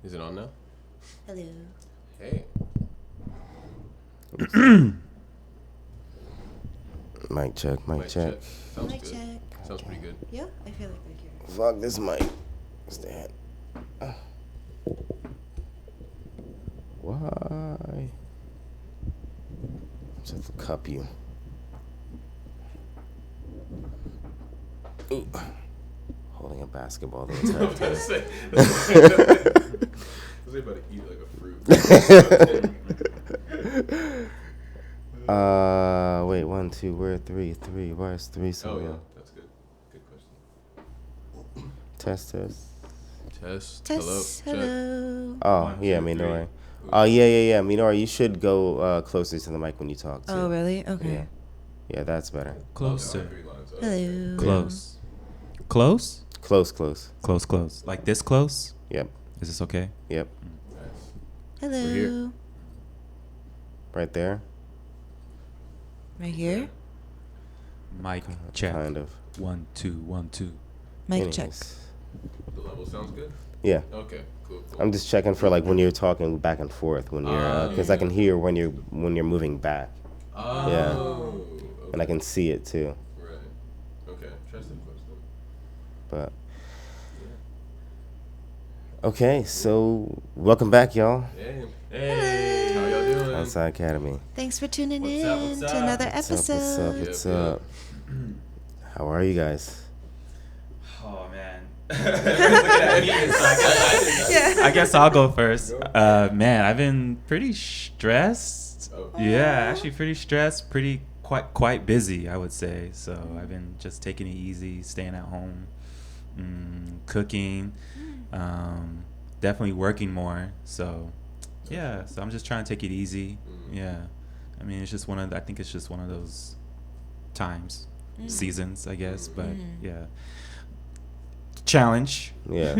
Is it on now? Hello. Hey. Mic check, mic check. Sounds Mic good. check. Sounds pretty good. Yeah, I feel like I hear it. Fuck this mic. Stand. Why? Just have to cup you. Ooh. Holding a basketball the entire time. I was about to eat like a fruit. Wait, 1, 2, where 3? Why is 3 so Oh yeah, low? that's good. Good question. Test. Test. Test. Hello. Hello. Oh, 1, yeah, 2, 3. Minori. Oh, yeah. Minori, you should go closer to the mic when you talk, too. Oh, really? Okay. Yeah. Yeah, that's better. Closer. Hello. Close. Close? Close. Close. Like this close? Yep. Is this okay? Yep. Hello. We're here. Right there. Right here. Mic check. Kind of. 1, 2, 1, 2. Mic Anyways. check. The level sounds good. Yeah. Okay. Cool. I'm just checking for like when you're talking back and forth when you're because I can hear when you're moving back. Oh. Yeah. Okay. And I can see it too. Right. Okay. Try some close then. But okay, so welcome back, y'all. Hey. How y'all doing? Outside Academy. Thanks for tuning What's in up, what's to up? another What's episode. What's Yep, up? How are you guys? Oh, man. I guess I'll go first. Man, I've been pretty stressed. Oh. Yeah, actually pretty stressed, quite busy, I would say. So I've been just taking it easy, staying at home, cooking, definitely working more. So yeah, so I'm just trying to take it easy. Yeah, I mean I think it's just one of those times, seasons, I guess. But yeah, challenge. Yeah.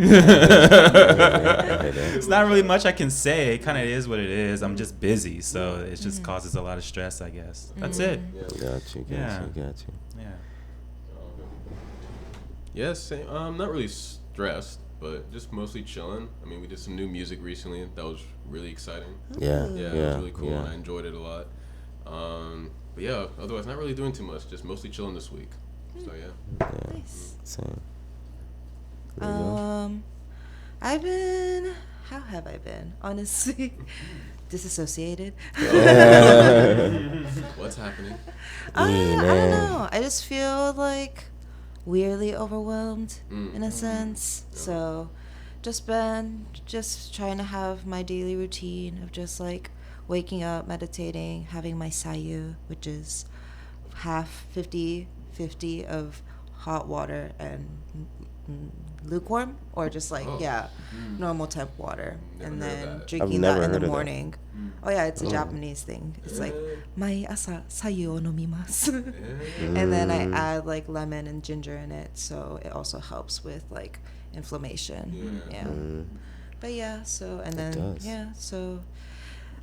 It's not really much I can say. It kind of is what it is. I'm just busy, so it just causes a lot of stress, I guess. That's it. Got you. Yeah. Yeah. Yeah, same. Not really stressed, but just mostly chilling. I mean, we did some new music recently. That was really exciting. Yeah. Yeah, it was really cool, and I enjoyed it a lot. But yeah, otherwise, not really doing too much. Just mostly chilling this week. So yeah. Nice. Same. There you go. How have I been? Honestly, disassociated. What's happening? I don't know. I just feel like weirdly overwhelmed in a sense. So just trying to have my daily routine of just like waking up, meditating, having my sayu, which is half 50-50 of hot water and lukewarm, or just like normal temp water, Never and heard of then that. drinking I've never that in heard the of that. morning. Oh yeah, it's a Japanese thing. It's like mai asa sayu o nomimasu, and then I add like lemon and ginger in it, so it also helps with like inflammation. Yeah. But yeah, so and then does. so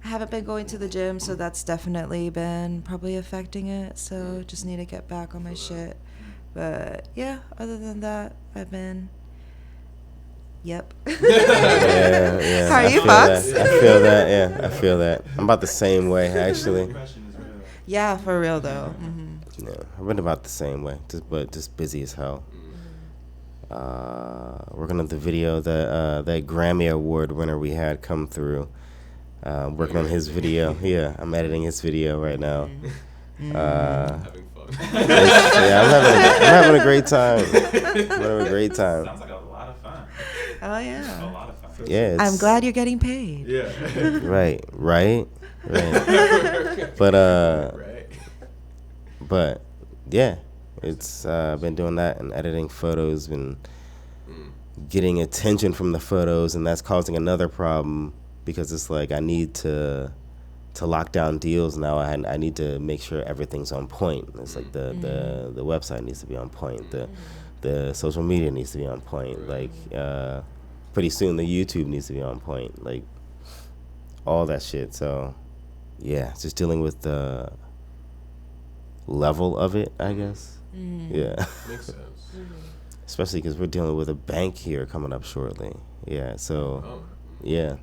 I haven't been going to the gym, so that's definitely been probably affecting it. So just need to get back on my shit. But yeah, other than that, I've been. Yep. Yeah. How are you, I Fox? feel that. Yeah, I feel that. I'm about the same way, actually. Yeah, for real though. Yeah, I've been about the same way, just busy as hell. Working on the video that Grammy Award winner we had come through. Working on his video. Yeah, I'm editing his video right now. Having fun. I'm having a great time. Sounds like a lot of fun. Oh A yeah. lot of fun. Yeah, I'm glad you're getting paid. Yeah. Right. But yeah, it's been doing that and editing photos and getting attention from the photos, and that's causing another problem because it's like I need to lock down deals now. I need to make sure everything's on point. It's like the website needs to be on point. The social media needs to be on point. Like pretty soon the YouTube needs to be on point. Like all that shit. So yeah, just dealing with the level of it, I guess. Yeah. Makes sense. Especially because we're dealing with a bank here coming up shortly. Yeah, so Oh. Yeah.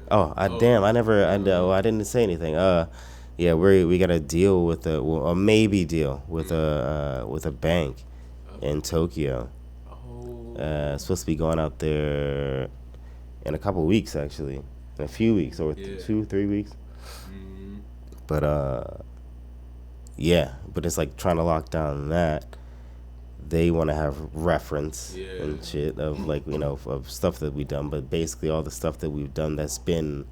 Oh, damn! I didn't say anything. Yeah, we got a deal with a maybe deal with a bank in Tokyo. Supposed to be going out there in a couple weeks, actually, in a few weeks or 2-3 weeks. But yeah, but it's like trying to lock down that. They want to have reference and shit of like, you know, of stuff that we've done, but basically all the stuff that we've done that's been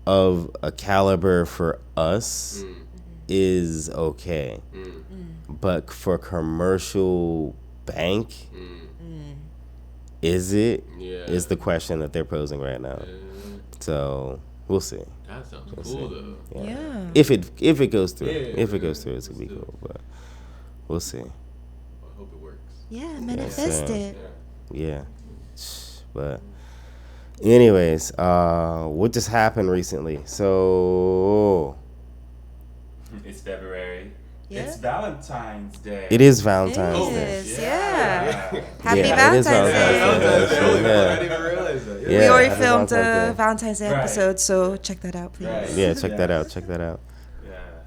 of a caliber for us is okay. But for commercial bank, is it? Is the question that they're posing right now. So we'll see. That sounds cool though. Yeah. If it goes through, if it goes through, it's gonna be cool. But we'll see. I hope it works. Yeah, manifest it. Yeah. But anyways, what just happened recently? So It's February. Yeah. It's Valentine's Day. it is Valentine's Day. It is, yeah. Happy Yeah, it is Valentine's Day. Valentine's Day. I Yeah. didn't even realize that. Yeah. We already Happy filmed Valentine's a Day. Valentine's Day Right. episode, so check that out, please. Right. Yeah, check that out. Check that out.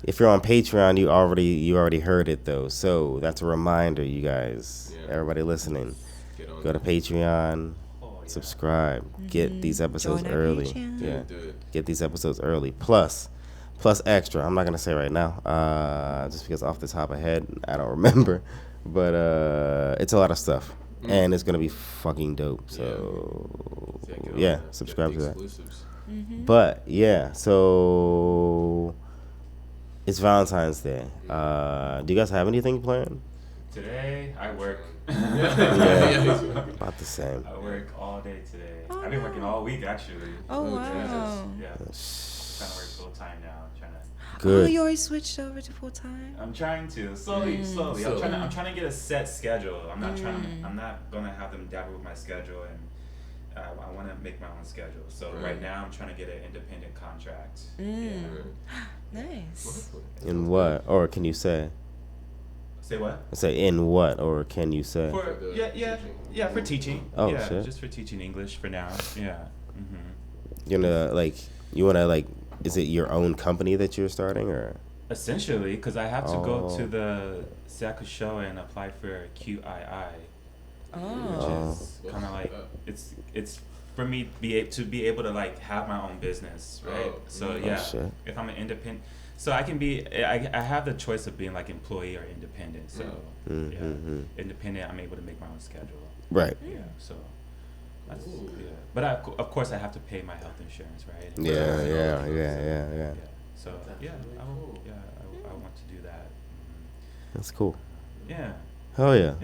If you're on Patreon, you already heard it though. So that's a reminder, you guys, everybody listening, go to Patreon, subscribe, get these episodes Join our early. Patreon. Yeah, Do it. get these episodes early. Plus extra. I'm not gonna say right now, just because off the top of head I don't remember, but it's a lot of stuff, and it's gonna be fucking dope. So yeah, subscribe to that. Exclusives. But yeah, so it's Valentine's Day. Do you guys have anything planned? Today I work. Yeah, about the same. I work all day today. Oh, I've been working all week actually. Oh, Oh, wow. Yeah. Trying to work full time now. Oh, Good. you already switched over to full time? I'm trying to slowly. I'm trying to get a set schedule. I'm not gonna have them dabble with my schedule, and I want to make my own schedule. So right now I'm trying to get an independent contract. Nice. In what? Or can you say? Say what? Say in what? Or can you say? For for teaching. Oh, yeah, shit. just for teaching English for now. Yeah. You wanna like? Is it your own company that you're starting, or? Essentially, because I have to go to the Sakusho and apply for QII. Oh. Which is kind of like it's for me to be able to like have my own business, right? So shit. if I'm an independent, so I can be I have the choice of being like employee or independent. So independent, I'm able to make my own schedule. Right. Yeah. So. That's, but of course I have to pay my health insurance, right? Yeah. So I want to do that. That's cool. Yeah. Hell yeah.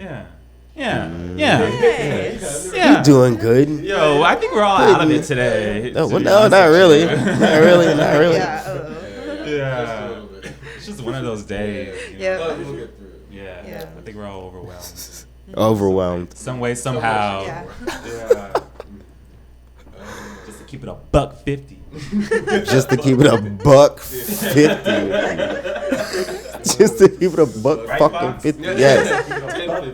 Yeah. Nice. You doing good? Yo, I think we're all out of it today. No, not really. Not really. Yeah. It's just one of those days. You know? Yeah. We'll get through it. Yeah. I think we're all overwhelmed. Overwhelmed. Some way, somehow. Yeah. Yeah. Just to keep it $150. Just to keep it $150. Just to keep it Right, fucking Fox? 50. Yes.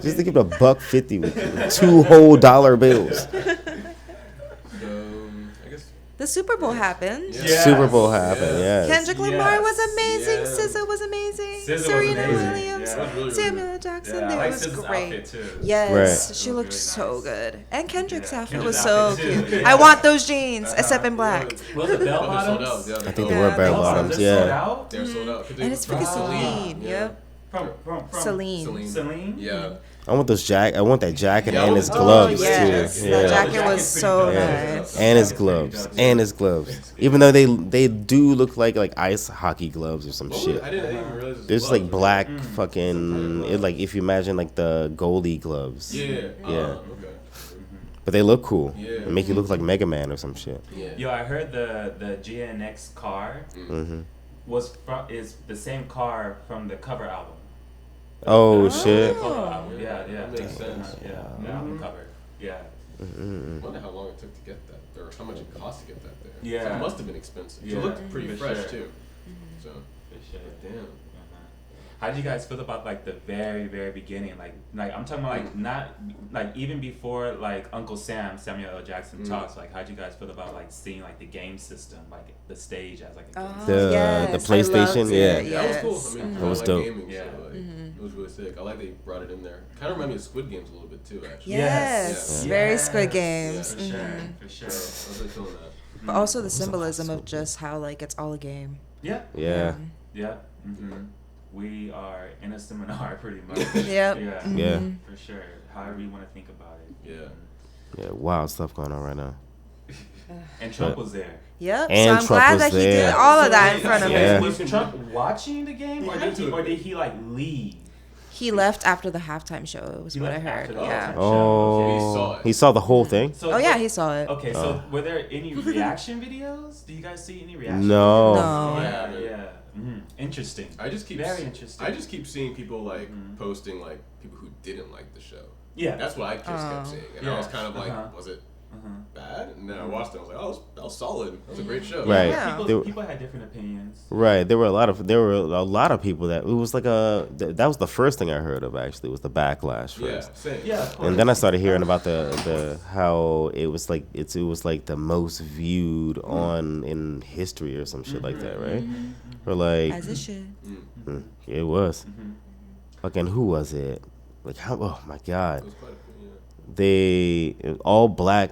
Just to keep it $150 with 2 whole dollar bills. I guess The Super Bowl happened. Yeah. Super Bowl happened. Yes. Kendrick Lamar was Yes. amazing. Yes. SZA was amazing. SZA was Serena amazing. Williams, Yeah. That was really, really Samuel good. L. Jackson. Yeah, I It like was SZA's great. outfit too. Yes, Right. she It was looked really so nice. good. And Kendrick's Yeah, outfit Kendrick's was so outfit too. cute. Yeah. I want those jeans, except in black. Was it bell bottoms? Sold out. I think Yeah, they were they bell sold bottoms. They're sold Yeah. out? They're sold out. And it's freaking Celine. Yeah. Yep. From Celine. Celine? Yeah. I want that jacket Yeah, and his oh, gloves yes. too. That Yeah. jacket was so Yeah. nice. And his gloves. Even though they do look like ice hockey gloves or some shit. I didn't even realize. They're just like black fucking. It like if you imagine like the goalie gloves. Yeah. Yeah. Okay. But they look cool. Yeah. They make you look like Mega Man or some shit. Yeah. Yo, I heard the GNX car Mm-hmm. is the same car from the cover album. Oh shit. The cover album. Yeah. That makes sense. Yeah, the album cover. Yeah. Mm-mm. I wonder how long it took to get that, or how much it cost to get that there. Yeah. So it must have been expensive. Yeah, It looked pretty for fresh sure. too. So, For sure. damn. How did you guys feel about like the very, very beginning? Like I'm talking about like not like even before like Uncle Samuel L. Jackson talks. Like, how'd you guys feel about like seeing like the game system, like the stage as like a game system? The PlayStation, That was cool. I mean, That was I like dope. gaming, so like, it was really sick. I like they brought it in there. Kind of reminded me of Squid Games a little bit too, actually. Yes, very Squid Games. Yeah, For sure. I was really feeling that. But also the symbolism of just how like it's all a game. Yeah. Yeah. Yeah. We are in a seminar pretty much. Yep. Yeah. Yeah. For sure. However you want to think about it. Yeah. Yeah, wild stuff going on right now. And Trump was there. Yep. And So I'm Trump glad was that he there. did all of that in front of Yeah. me. Was Trump watching the game, or did he like leave? He left after the halftime show. Was He what I left heard. after the Yeah. halftime Oh, He saw it. he saw the whole thing? So Oh yeah, he saw it. Okay, so were there any reaction videos? Do you guys see any reaction? No. No. Yeah. Interesting. I just keep Very interesting. I just keep seeing people like posting like people who didn't like the show. Yeah. That's what I just kept seeing, and I was kind of like, was it bad? And then I watched it. I was like, oh, that was solid. That was a great show. Right. Yeah. People had different opinions. Right. There were a lot of people that it was like that was the first thing I heard of actually was the backlash Yeah. first. Same. Yeah. Of course. And then I started hearing about the how it was like it was like the most viewed on in history or some shit like that, right? Or like As it should. it was. Fucking who was it? Like how? Oh my god! It was quite a few, yeah. They all black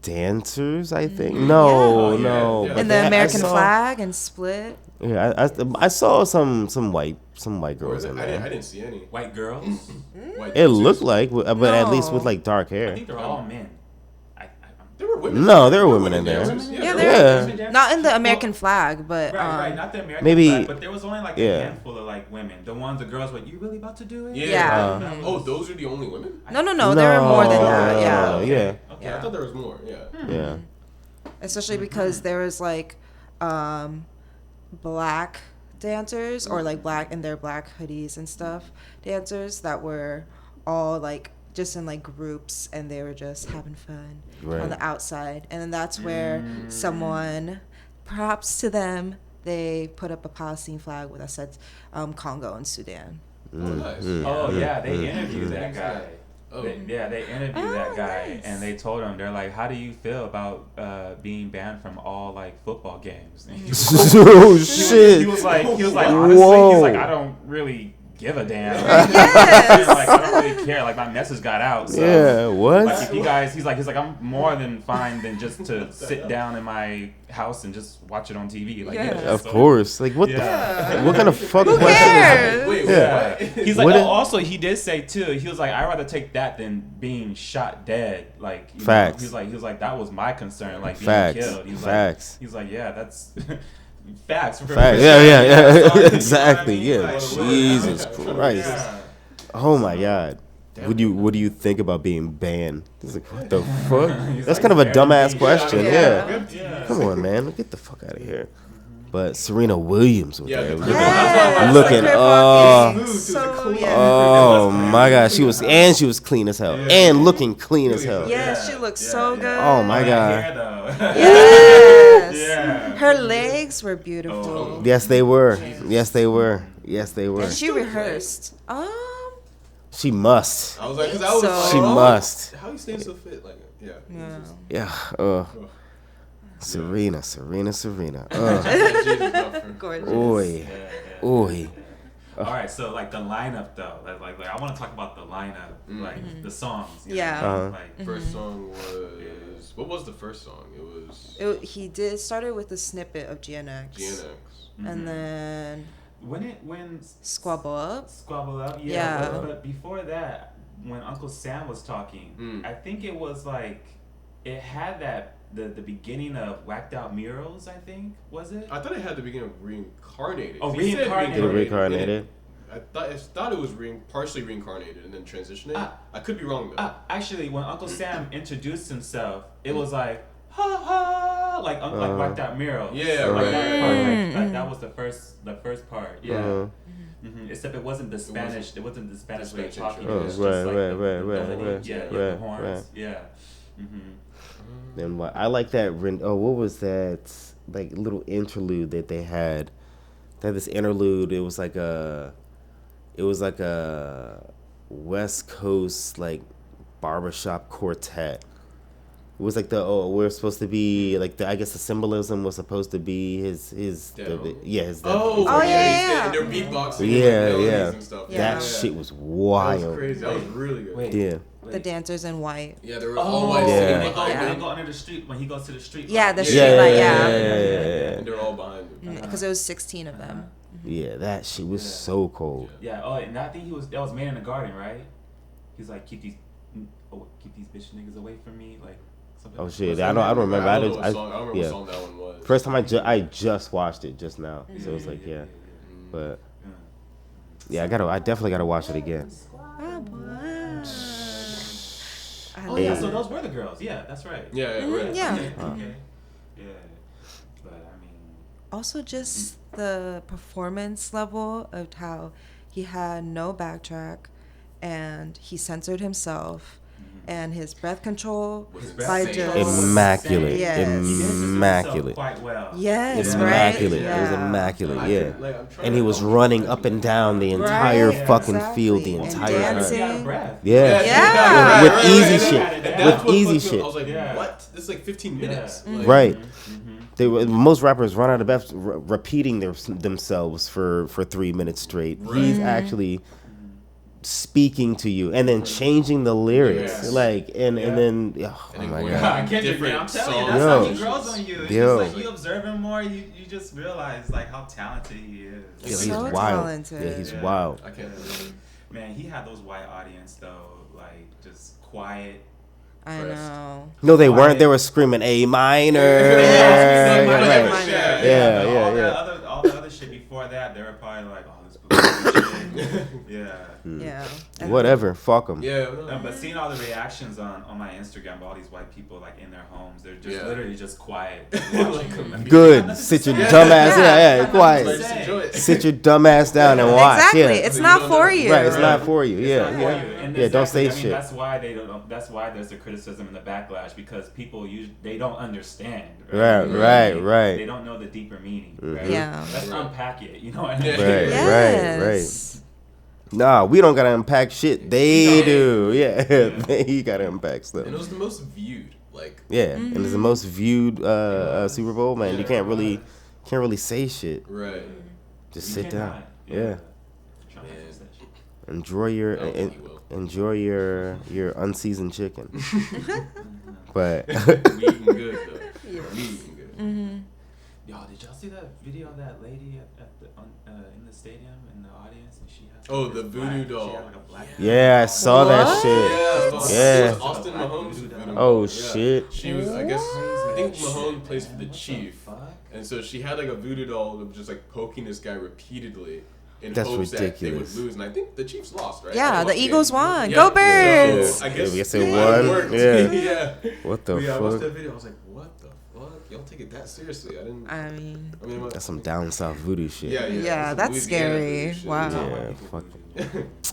dancers, I think. No, Yeah. no. Yeah. but And the they- I American saw- flag and split. Yeah, I saw some white Or girls is it? in I there. didn't see any. White girls. White It dancers. looked like, but at least with No. like dark I hair. think they're all men. There were women. No, there were women in there. dancers. Yeah, there Not in the American flag, but Right, not the American maybe- flag, but there was only like a yeah. handful of like women. The girls were, you really about to do it? Yeah. Yeah. Oh, those are the only women? no, there were more than that. Yeah. No, yeah, Okay, I thought there was more. Yeah. yeah. Especially because there was like black dancers or like black in their black hoodies and stuff dancers that were all like just in like groups and they were just having fun Right. on the outside, and then that's where someone, props to them, they put up a Palestine flag that said Congo and Sudan. Oh, nice. Oh yeah, they interviewed that guy. Oh. They interviewed that guy, nice. and they told him, they're like, "How do you feel about being banned from all like football games?" And he was, Oh he shit! was like, honestly, Whoa. he's like, I don't really give a damn. Yes. Like, I don't really care. Like, my message got out. So, Yeah, what? Like, if you guys, he's like, I'm more than fine than just to sit down in my house and just watch it on TV. Like, Yeah. Of so- course. Like what Yeah. the? What kind of fuck Who question is that? cares? Wait, Yeah. what? He's like, What if- also he did say too. He was like, I'd rather take that than being shot dead. Like, you know, Facts. he was like, that was my concern. Like being Facts. killed. He was Facts. Like, he's like, yeah, that's facts. For Facts. sure. Yeah. You know what I Exactly. mean? Yeah. Like, Jesus Christ. yeah. Oh my god. What do you think about being banned? It's like, what the fuck? That's like, kind of a yeah, dumbass yeah, question. yeah. Yeah. Come on, man. Get the fuck out of here. But Serena Williams was Yeah, there. the- Yes. Looking, Her oh. fucking so, yeah. Oh my god, she was clean as hell and looking clean as hell. Yes, she looks so good. Oh my That god. hair, though. Yes. Yeah. Her legs were beautiful. Oh. Yes, they were. Yes, they were. Yes, they were. And she rehearsed. She must. I was like, because I was So- like, She oh, must. How you staying so fit? Like, yeah. Yeah. Yeah. Serena. Jesus, no, Gorgeous. Oi. Oi. All right, so like the lineup though, like I want to talk about the lineup, like the songs. You Yeah. know? Uh-huh. Like, First song was what was the first song? It was He started with a snippet of GNX. GNX. And then when Squabble Up. Squabble Up, Yeah. But before that, when Uncle Sam was talking, I think it was like it had that the beginning of Whacked Out Murals. I think was it? I thought it had the beginning of Reincarnated. Oh, He said Reincarnated. Reincarnated. I thought it was partially reincarnated and then transitioning. I could be wrong though. Actually, when Uncle Sam introduced himself, it was like ha ha, like Whacked Out Murals. Yeah, like right, that yeah, part, yeah, like that was the first part. Yeah. Uh-huh. Except it wasn't the Spanish. It wasn't the Spanish way of Spanish talking. intro. It was Oh, just right, like right, the right, little- right, yeah, right, the right, horns. right. Yeah. Then what? I like that. What was that? Like little interlude that they had. They had this interlude. It was like a. it was like a West Coast like barbershop quartet. It was like we're supposed to be like I guess the symbolism was supposed to be his his Dead the, homie. yeah his Oh, death. yeah. And they're beatboxing. Yeah, and like, yeah. melodies and stuff. Yeah. That shit was That wild. was crazy. That was really good. Wait. Yeah. The dancers in white. Yeah, they were all white. Yeah. sitting When they go, behind when him. they go under the street, when he goes to the street. Yeah, the Yeah, street yeah, light, yeah, yeah. yeah. And they're all behind him. Because it was 16 of them. Yeah, that shit was so cold. Yeah. Oh, and I think that was Man in the Garden, right? He's like, keep these bitch niggas away from me, like. Oh shit! I don't remember. I don't remember yeah. what song that one was. First time I just watched it just now, so it's like yeah, but yeah, I definitely gotta watch it again. Oh, boy. Oh yeah, so those were the girls. Yeah, that's right. Yeah, right. Yeah. Okay. Yeah. But I mean. Also, just the performance level of how he had no backtrack and he censored himself. And his breath control Was by insane. just Immaculate, Yes. immaculate, Quite well. Yes, immaculate. right? It was Yeah. immaculate, I yeah. could, like, I'm trying And he to- was running up and down the entire Right, fucking exactly. field, the And entire dancing. time. Breath. Yeah, Yeah. with easy right. shit, That's with what easy fucked me up. shit. I was like, Yeah. what? This is like 15 minutes. Mm-hmm. Like, Right. They were, most rappers run out of breath repeating themselves for 3 minutes straight. He's actually speaking to you and then changing the lyrics, Yes. like and then oh And my then god. Yeah, Kendrick, Different man, I'm telling you, songs. that's how he Yo. grows on you. It's Yo. just like you observe him more, you just realize like how talented he is. Yeah, he's So wild. talented. Yeah, he's Yeah. wild. I can't believe it. Man, he had those white audience though, like just quiet. I Impressed. know. No, they weren't. They were screaming A minor. Yeah, Yeah, minor, right. minor. Yeah, but yeah, all yeah. all the other shit before that, they were probably like, oh, this bullshit. Yeah. Yeah. And Whatever. Fuck them. Yeah. No, but seeing all the reactions on my Instagram of all these white people like in their homes, they're just Yeah. literally just quiet. Watching them. I mean, Good. Sit your dumb ass. Yeah, Like, quiet. just enjoy it. Sit your dumb ass down and watch. Exactly. Yeah. It's So not you don't for know. you. Right. It's not for you. It's Yeah. not for Yeah. you. And Yeah. Don't say I mean, shit. That's why they don't. That's why there's the criticism and the backlash because people they don't understand. Right, right, right. They don't know the deeper meaning. Mhm. Right? Yeah. Let's unpack it. You know what I mean? Yeah. Right. Yes. Nah, we don't gotta unpack shit. They do. Yeah. They gotta unpack stuff. And it was the most viewed. Like, Yeah. And it's the most viewed Super Bowl, man. You can't really say shit. right. Just You sit down. cannot. Yeah. Trying to fix that shit. Enjoy your I don't think he will. enjoy your unseasoned chicken. But We eating good, though. Yes. We eating good. Mm-hmm. Y'all, did y'all see that video of that lady at the in the stadium in the audience and she had Oh, this the voodoo doll. She had like a black yeah, I saw that What? shit. Yeah. Yeah. It was Austin Mahomes. voodoo Oh, doll. shit. She was, I guess, I think Shit, Mahomes plays for man. the What the Chief. fuck? And so she had like a voodoo doll of just like poking this guy repeatedly in That's hopes that they would ridiculous. lose. And I think the Chiefs lost, right? Yeah, They the lost Eagles game. won. Yeah. Go So, Birds! I Yeah, guess we guess it it won. worked. Yeah. Yeah. What the Yeah, I watched that fuck? video. I was like, what the fuck? Y'all take it that seriously? I didn't. I mean, what? That's some down south voodoo shit. Yeah, yeah. Yeah, some that's Louisiana scary. voodoo shit. Wow. Yeah, fuck.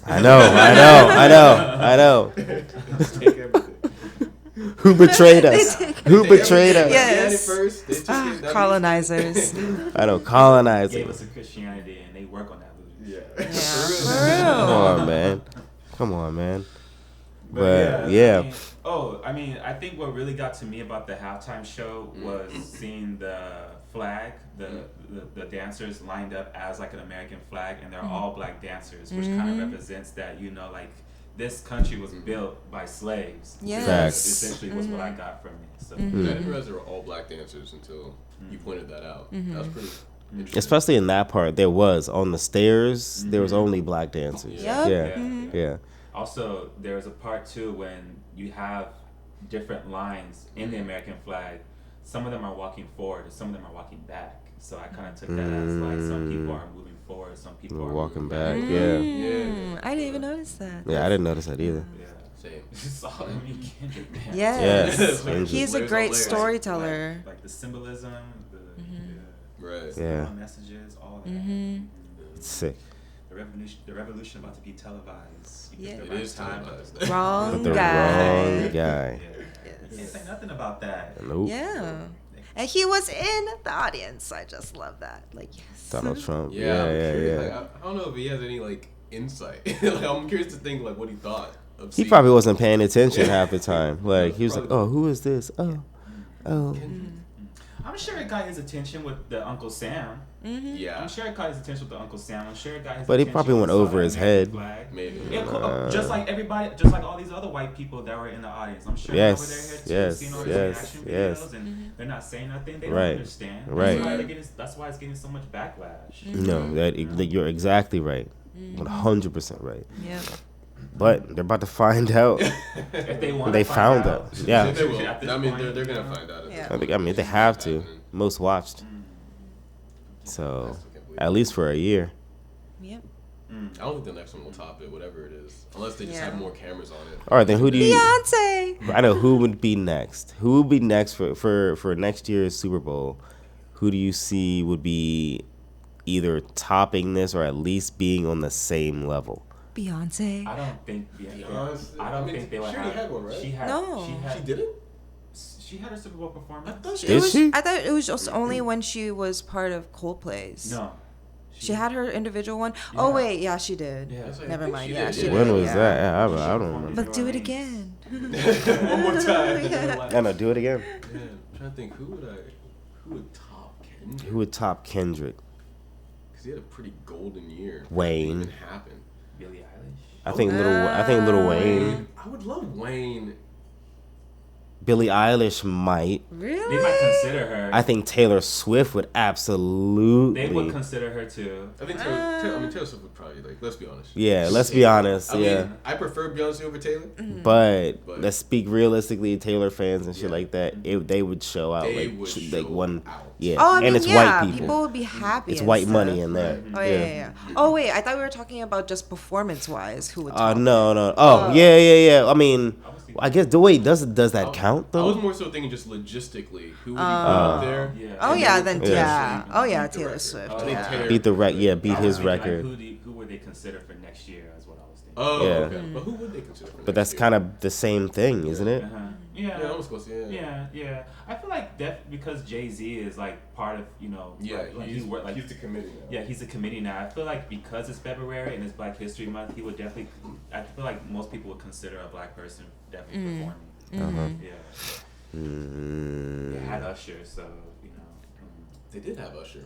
I know. Take everything. Who betrayed us? Who betrayed us? Yes. First, they took it, that colonizers. I know, Gave colonizing. us a Christianity and they work on that voodoo. Yeah. Yeah, Come for real. on, man. Come on, man. But yeah. I mean, I think what really got to me about the halftime show was seeing the flag, the dancers lined up as like an American flag, and they're all black dancers, which kind of represents that, like this country was built by slaves. Yes. Facts. Essentially was what I got from it. So I didn't realize they were all black dancers until you pointed that out. That was pretty interesting. Especially in that part, there was on the stairs. There was only black dancers. Yep. Yeah, yeah. Also, there's a part too when you have different lines in the American flag. Some of them are walking forward, and some of them are walking back. So I kind of took that as like some people are moving forward, some people We're are walking moving back. back. Yeah, Mm, I didn't even notice that. yeah. I didn't notice that either. Yeah. Same. It's all, I mean, Kendrick, man. Yes. Yes. He's a Layers on great layers. storyteller. Like the symbolism, the Right. Yeah. messages, all that. It's sick. The revolution about to be televised. You Yeah. picked It the right is time. televised. Wrong But the guy. wrong guy. Yeah. You can't say nothing about that. Nope. Yeah. And he was in the audience. I just love that. Like, yes. Donald Trump. Yeah, I'm Yeah, curious, yeah. like, I don't know if he has any like insight. Like, I'm curious to think like what he thought. Of He seeing probably wasn't paying attention half the time. Like he was like, Probably "Oh, who is this? Oh, oh." I'm sure it got his attention with the Uncle Sam. Yeah, I'm sure it caught his attention with the Uncle Sam. I'm sure it got his But he attention probably when went he saw over that his American head. flag. maybe. Yeah, just like everybody, just like all these other white people that were in the audience. I'm sure Yes, over their head too, yes, seeing all these yes, reaction yes. videos and they're not saying nothing. They Right, don't understand. right. That's why it's getting so much backlash. No, that you're exactly right. 100% right. Yep. But they're about to find out. If they want, They found out. Yeah. They will. At this I mean, point, they're gonna you know. find out. Yeah. I mean, they have to. Most watched. So, at least for a year. Yep. I don't think the next one will top it, whatever it is, unless they just Yeah. have more cameras on it. All right, then who do you? Beyonce. I know who would be next. Who would be next for next year's Super Bowl? Who do you see would be either topping this or at least being on the same level? Beyonce. I don't think. Yeah, Beyonce. I don't I mean, think they would she already have. had one, right? She had. No. She didn't. She had her Super Bowl performance. I thought she. Did she? I thought it was just only when she was part of Coldplay's. No. She had her individual one. Oh Yeah. wait, yeah, she did. Yeah. Yes, I Never think mind. she Yeah, did, she yeah. did. When was yeah. that? Yeah, I don't remember. But do it again. One more time. I know. Do it again. Yeah, I'm trying to think who would top Kendrick? Who would top Kendrick? Because he had a pretty golden year. Wayne. It didn't happen. Billie Eilish. I think Little Wayne. I would love Wayne. Billie Eilish might. Really? They might consider her. I think Taylor Swift would absolutely. They would consider her too. I think Taylor Swift would probably let's be honest. Yeah, let's be honest. I Yeah. mean, I prefer Beyonce over Taylor. But But- let's speak realistically, Taylor fans and shit Yeah. like that. They would show out They like would like show one. out. Yeah, Oh, I mean, and it's yeah, white people. would be happy. It's and white stuff. money in there. Oh yeah. Oh wait, I thought we were talking about just performance-wise. Who would? top it. No. Oh, yeah. I mean, I guess the way does that count I was though? more so thinking just logistically, who would he put up there? Yeah. Oh And yeah, then then Yeah. yeah. Oh yeah, beat the Taylor record. Swift. I think Yeah. Taylor- Beat I was his thinking, like, record. who would they consider for next year? Is what I was thinking. Oh, Yeah. okay. But who would they consider? For But next that's year? kind of the same thing, isn't it? Uh-huh. yeah, Yeah. almost close. Yeah. I feel like because Jay-Z is like part of Yeah, like he's like the committee now. yeah, he's a committee now. I feel like because it's February and it's Black History Month, he would definitely. I feel like most people would consider a black person definitely performing. Yeah, they had Usher, so you know. They did have Usher.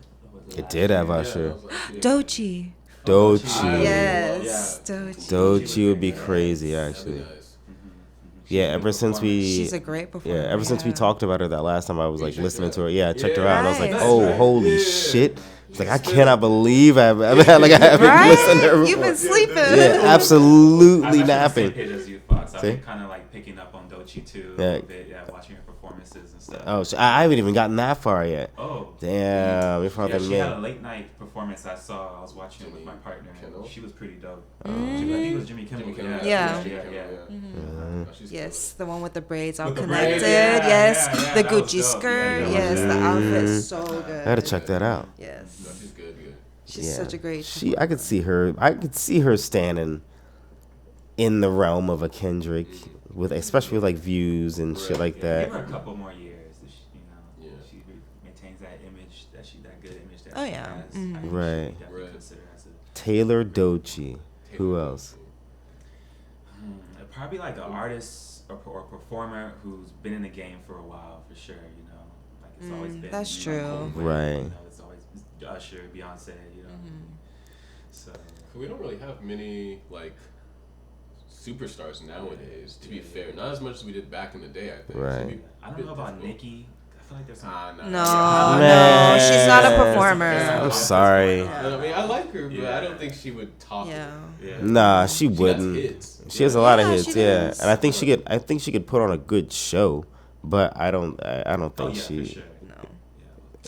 It did have Yeah, Usher. I was like, yeah. Doechii. Doechii. Yes, Yeah. Doechii. Doechii would be crazy, That'd be actually. nice. Yeah, ever since we. She's a great performer. Yeah, ever since we yeah. talked about her that last time, I was like checked listening her to her. out. Yeah, I checked her Yeah. out, and I was like, Nice. "Oh, Right. holy Yeah. shit!" It's like I cannot believe I haven't Right? listened to her You've before. been sleeping. Yeah, I'm absolutely actually the same napping. page as you, Fox. I've See? been kind of like picking up on Doechii too Yeah. a little bit. Yeah, watching her performances and stuff. Oh, I haven't even gotten that far yet. Oh. Damn, we found Yeah, them she had a yet. late night performance I saw. I was watching it with my partner. Kendall? She was pretty dope. Oh. I think it was Jimmy Kimmel. Jimmy Kimmel. Yeah. Jimmy Yeah. Kimmel, Oh, she's Yes, the one with the braids all With the connected. braids, yeah, Yes, yeah, the that was Gucci dope. skirt. Yeah, Yes, the outfit's so good. I gotta check that out. No, Yes, she's good. she's Yeah, such a great. I could see her. I could see her standing in the realm of a Kendrick, with especially with like views and shit like Give that. her a couple more years. Yeah. She maintains that image, that good image that Oh, she yeah. has. Mhm. I think Right. She definitely Right. consider as a Taylor Doechii. Who else? probably like an artist or performer who's been in the game for a while for sure. You know, like it's always been. that's you know, true. Coldplay, Right. You know, it's always Usher, Beyonce. You know. So. We don't really have many like superstars nowadays. To be fair, not as much as we did back in the day. I think. Right. So it'd be I a don't bit know about difficult. Nicki. I feel like there's some. No, Man. no, she's not a I'm performer. I'm sorry. I mean, I like her, but Yeah. I don't think she would top Yeah. it. Yeah. Nah, she She has wouldn't. hits. She has a lot of Yeah, hits, she yeah, does. and I think she could put on a good show, but I don't Oh think yeah, she. for sure.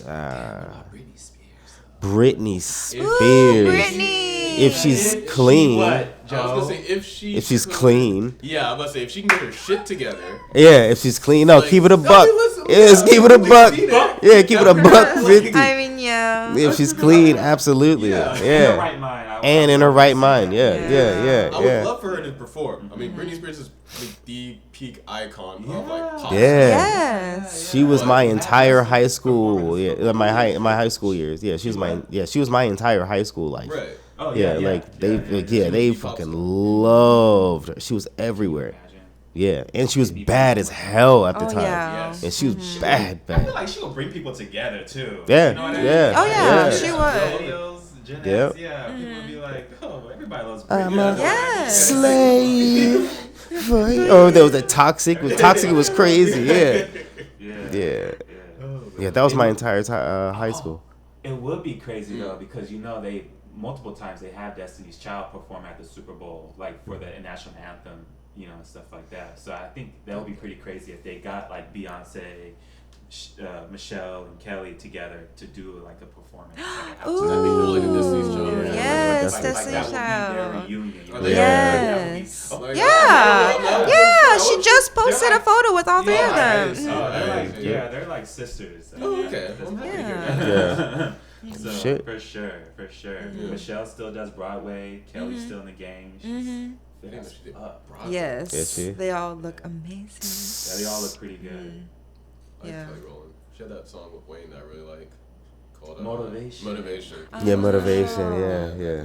No. Britney Spears. Britney Spears. Britney. If she's clean, I was gonna say if she's could- clean, Yeah, I'm about to say if she can get her shit together. yeah. If she's clean, no, Like, keep it a no, buck. listen, Yes, yeah, keep it a I don't buck. think she Yeah, keep it a buck 50. I mean, yeah. If she's clean, absolutely, Yeah. In her yeah. right mind. And in her right mind, Yeah. yeah. I would love for her to perform. I mean, Britney Spears is like the peak icon of like pop. Yeah. Yes. She was my entire high school, my high school years. Yeah, she was my entire high school life. Right. Oh Yeah, like they fucking loved her. She was everywhere. Yeah, and she was bad as hell at the Oh, time. yeah. And she was bad. I feel like she would bring people together too. Yeah, You know what I mean? yeah, Oh, yeah, she would. Millennials, Gen Yep. X, yeah. People would be like, oh, everybody loves I'm Britney. a Yes. slave for you. Oh, there was a toxic. Toxic was crazy. Yeah, yeah, yeah. That was my entire high school. It would be crazy though, because they multiple times they have Destiny's Child perform at the Super Bowl, like for the national anthem, and stuff like that. So I think that would be pretty crazy if they got like Beyonce, Michelle, and Kelly together to do like a performance. Like Ooh, That'd be cool, like a Destiny's Child. yes, Like, Destiny's that would be their Child. reunion. Yes. Oh my God. Yeah, yeah. She just posted like- a photo with all three of them. nice. Oh, they're like, Yeah. they're like sisters. Oh, okay. That's I'm happy to hear Yeah. that. Yeah. So Shit. for sure. Yeah. Michelle still does Broadway. Kelly's still in the game. She's I didn't know she did up. Broadway. Yes, Is she? they all look amazing. Yeah, they all look pretty good. I like Yeah. Kelly Rowland. She had that song with Wayne that I really like called Motivation. Motivation. Yeah, motivation. Yeah.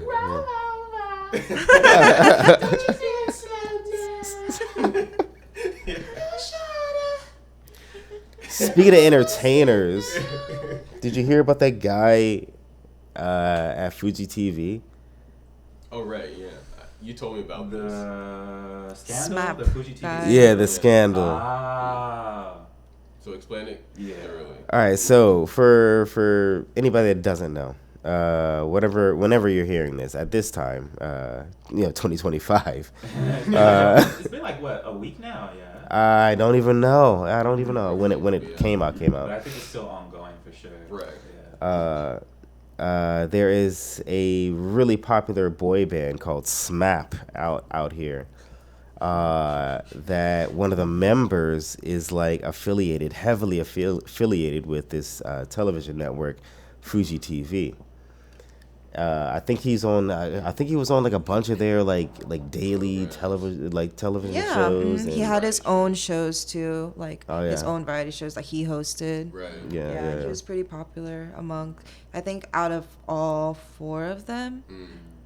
Speaking of entertainers, did you hear about that guy at Fuji TV? Oh right, yeah. You told me about this. The scandal, Smap the Fuji TV. guy. Yeah, the scandal. Ah. So explain it. Yeah. Thoroughly. All right, so for anybody that doesn't know, whenever you're hearing this at this time, 2025. It's been like what, a week now? Yeah. I don't even know when it Yeah. came out. But I think it's still ongoing for sure. Right. Yeah. There is a really popular boy band called SMAP out here. That one of the members is like heavily affiliated with this television network, Fuji TV. I think he's on. I think he was on like a bunch of their like daily television Yeah, shows. he and- had his own shows too, like Oh, his yeah. own variety shows that he hosted. Right. Yeah, he was pretty popular among. I think out of all four of them,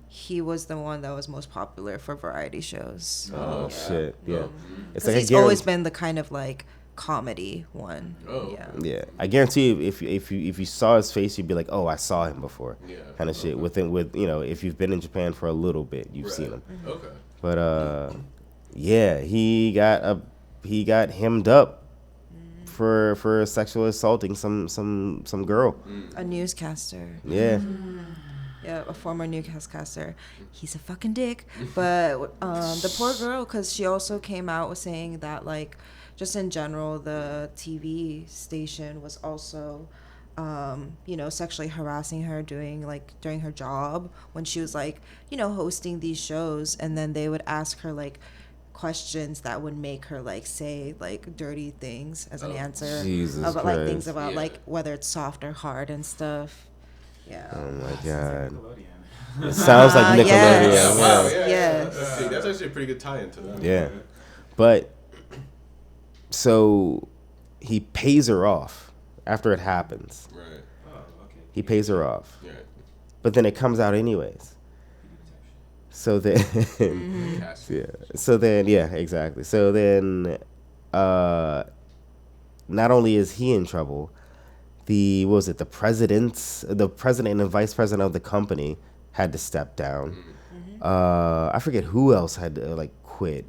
he was the one that was most popular for variety shows. Oh shit! Yeah, it's Because like he's always been the kind of like comedy one. Oh, Yeah. Yeah, I guarantee you, if you saw his face, you'd be like, oh, I saw him before. Yeah. Kind of shit. Okay. If you've been in Japan for a little bit, you've Right. seen him. Okay. But yeah, he got hemmed up for sexual assaulting some girl. A newscaster. Yeah. Yeah, a former newscaster. He's a fucking dick. But the poor girl, because she also came out with saying that, like, just in general, the TV station was also, sexually harassing her during her job when she was, like, hosting these shows. And then they would ask her, like, questions that would make her, like, say, like, dirty things as an answer. Jesus about, like, things Christ. about, Yeah. like, whether it's soft or hard and stuff. Yeah. Oh my god. Nickelodeon. It sounds like Nickelodeon. yes. Yeah, wow, Yeah. yeah. Yes. See, that's actually a pretty good tie-in to that. Yeah. But so he pays her off after it happens. Right. Oh, okay. He pays her off. Yeah. But then it comes out anyways. So then Cast. yeah. So then yeah, exactly. So then not only is he in trouble, the president and vice president of the company had to step down. I forget who else had to quit.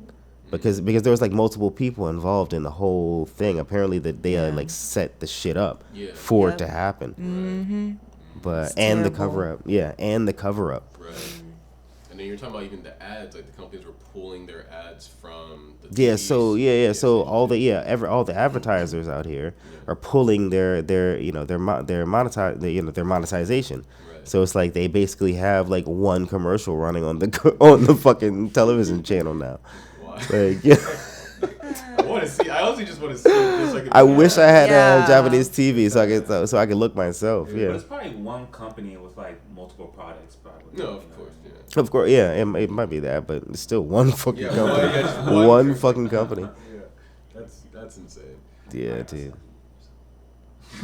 Because there was like multiple people involved in the whole thing. Apparently that they like set the shit up for it to happen. But It's and the terrible. cover up. Yeah, and the cover up. Right. And then you're talking about even the ads, like the companies were pulling their ads from the Yeah, TV so yeah, so station. all the advertisers out here are pulling their monetization. Right. So it's like they basically have like one commercial running on the fucking television channel now. Why? Like, yeah. I want to see. I honestly just want to see. Just like I wish I had Yeah. Japanese TV so I could look myself. But Yeah, it's probably one company with like multiple products, probably. No, of course, yeah. of course. Yeah, it might be that, but it's still one fucking Yeah, company. well, yeah, just one one fucking company. Yeah, that's insane. Yeah, dude.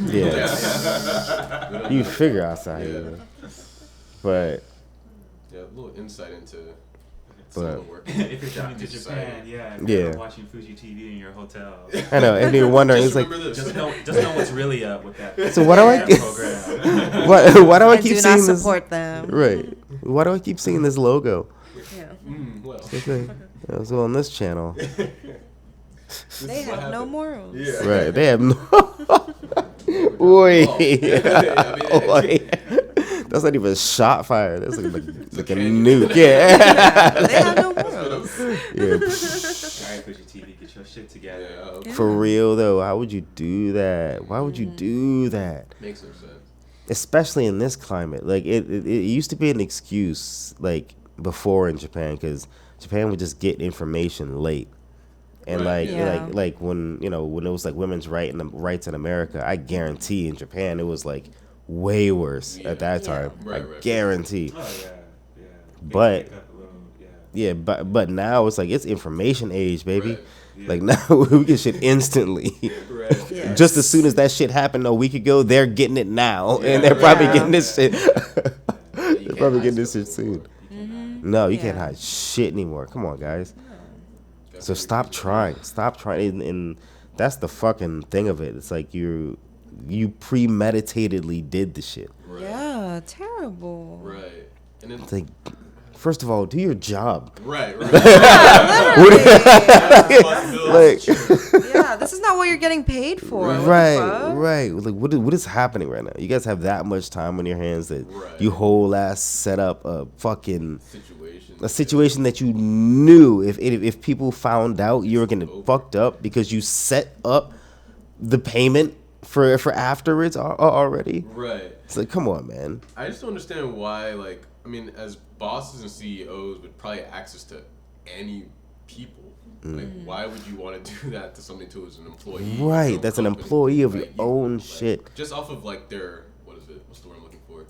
Yeah, you figure outside here, but Yeah, a little insight into But someone working. If you're coming to Japan, Yeah. you're watching Fuji TV in your hotel. I know, and you're wondering, Just it's like, remember this. Just know what's really up with that. so why do I that get, program? why do I And keep do seeing not this? support them. Right. Why do I keep seeing this logo? Yeah. Well, Okay. So on this channel, this They is what have no happened. morals. Yeah. right? They have no. Oi. Oh. I mean, Oi. That's not even shot fire. That's like a candy. nuke. Yeah. They have no morals. Yeah. Alright, Fuji TV, get your shit together. Yeah, For real though, how would you do that? Why would you do that? makes no sense. Especially in this climate. Like it used to be an excuse like before in Japan because Japan would just get information late. And Right. like when when it was like women's rights in America, I guarantee in Japan it was like way worse Yeah. at that Yeah. time. Right, I right. guarantee. Oh yeah. But- Pick up a little, Yeah, but now it's like it's information age, baby. Right. Yeah. Like now we get shit instantly. Right. Yes. Just as soon as that shit happened a week ago, they're getting it now, and they're probably Yeah. getting this shit. They're can't probably hide getting this shit stuff soon. Mm-hmm. No, you can't Yeah. hide shit anymore. Come on, guys. That's So pretty stop crazy. trying. Stop trying. And that's the fucking thing of it. It's like you premeditatedly did the shit. Right. Yeah, terrible. Right. And then, It's like, first of all, do your job. right. Like, Yeah, this is not what you're getting paid for. What the right, fuck? right. Like, what is happening right now? You guys have that much time on your hands that Right. you whole ass set up a fucking Situation. a situation that you knew if people found out you were getting Over. fucked up because you set up the payment for afterwards already. Right. It's like, come on, man. I just don't understand why, like, I mean, as bosses and CEOs with probably access to any people, like, why would you want to do that to something to as an employee? of your Right, own that's an company? employee of Like, your own like, shit. Just off of, like, their, what is it? What's the word I'm looking for?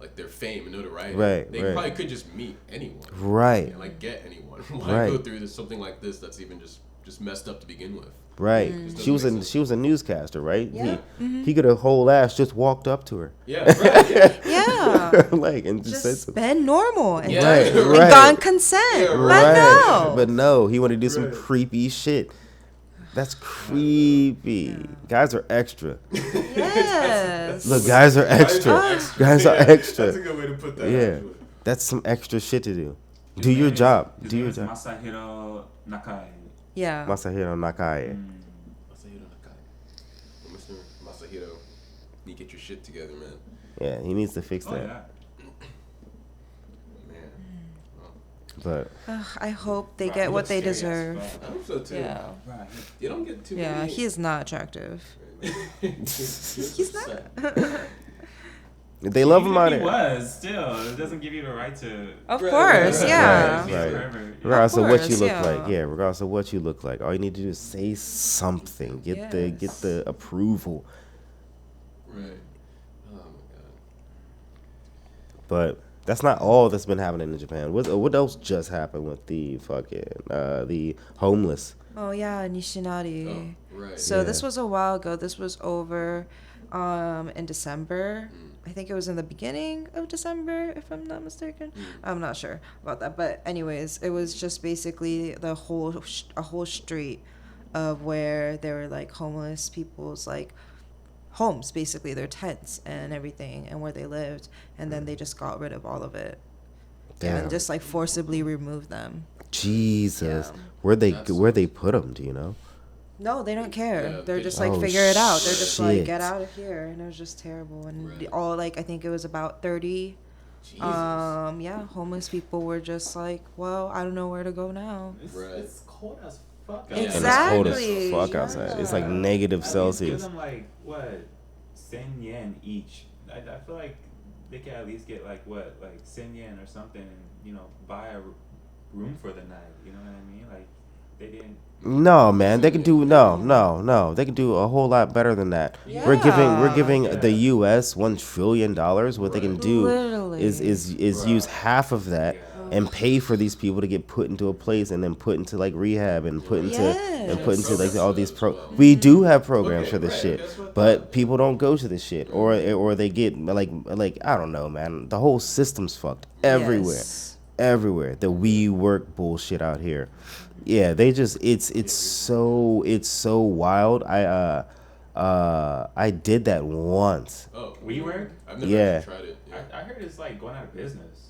Like, their fame and notoriety. Right, They right. probably could just meet anyone. Right, And, like, get anyone. Why Right. go through something like this that's even just messed up to begin with? right. Just She was doesn't a make sense. she was a newscaster, right? Yeah. He could have whole ass just walked up to her, Yeah, right. Yeah. Yeah. like, and just said Just something. been normal and, Yeah. Right, and right. gotten consent. Yeah, But right. no. But no, he wanted to do some Right. creepy shit. That's creepy. Guys are extra. Yes. Look, guys are extra. Guys are Yeah, extra. That's a good way to put that. Yeah, actually. that's some extra shit to do. Do your job. His Do name your is job. Masahiro Nakai. Yeah. Masahiro Nakai. Masahiro Nakai. Well, Mr. Masahiro, you get your shit together, man. Yeah, he needs to fix Oh that. yeah. Man. Well, But Ugh, I hope they Wow, get he what looks they scary as deserve. fuck. I hope so too. Yeah. Right. You don't get too Yeah, many. he is not attractive. He's not. they love him Even out if he there. was, still, it doesn't give you the right to. Of Right, course, right, yeah. right, be right. forever. Regardless of what you course, look yeah. like, yeah. Regardless of what you look like, all you need to do is say something. Get Yes. the approval. Right. Oh my god. But that's not all that's been happening in Japan. What else just happened with the fucking the homeless? Oh yeah, Nishinari. Oh, right. So Yeah. this was a while ago. This was over in December. I think it was in the beginning of December, if I'm not mistaken. I'm not sure about that, but anyways, it was just basically a whole street of where there were like homeless people's like homes, basically their tents and everything, and where they lived, and then they just got rid of all of it. Damn. And just like forcibly removed them. Jesus, Yeah. where they That's- put them? Do you know? No, they don't care. Yeah, They're they just don't. like Oh, figure it out. They're just like shit. get out of here, and it was just terrible. And Right. all like I think it was about 30. Jesus. Yeah, homeless people were just like, well, I don't know where to go now. Right. It's cold as fuck. Yeah, And it's Exactly. cold as fuck outside. It's like Yeah. negative At least Celsius. Give them like what, 10 yen each. I feel like they could at least get like what, like 10 yen or something, and buy a room for the night. You know what I mean? Like they didn't. No, man, they can do no. They can do a whole lot better than that. We're Yeah. giving the U.S. $1 trillion. What they can do Literally. is use half of that and pay for these people to get put into a place and then put into like rehab and put into like all these we do have programs for this shit, but people don't go to this shit, or they get like I don't know, man. The whole system's fucked everywhere. Everywhere. The we work bullshit out here. Yeah, they just it's so wild. I did that once. Oh, we work? I've never actually tried it. Yeah. I heard it's like going out of business.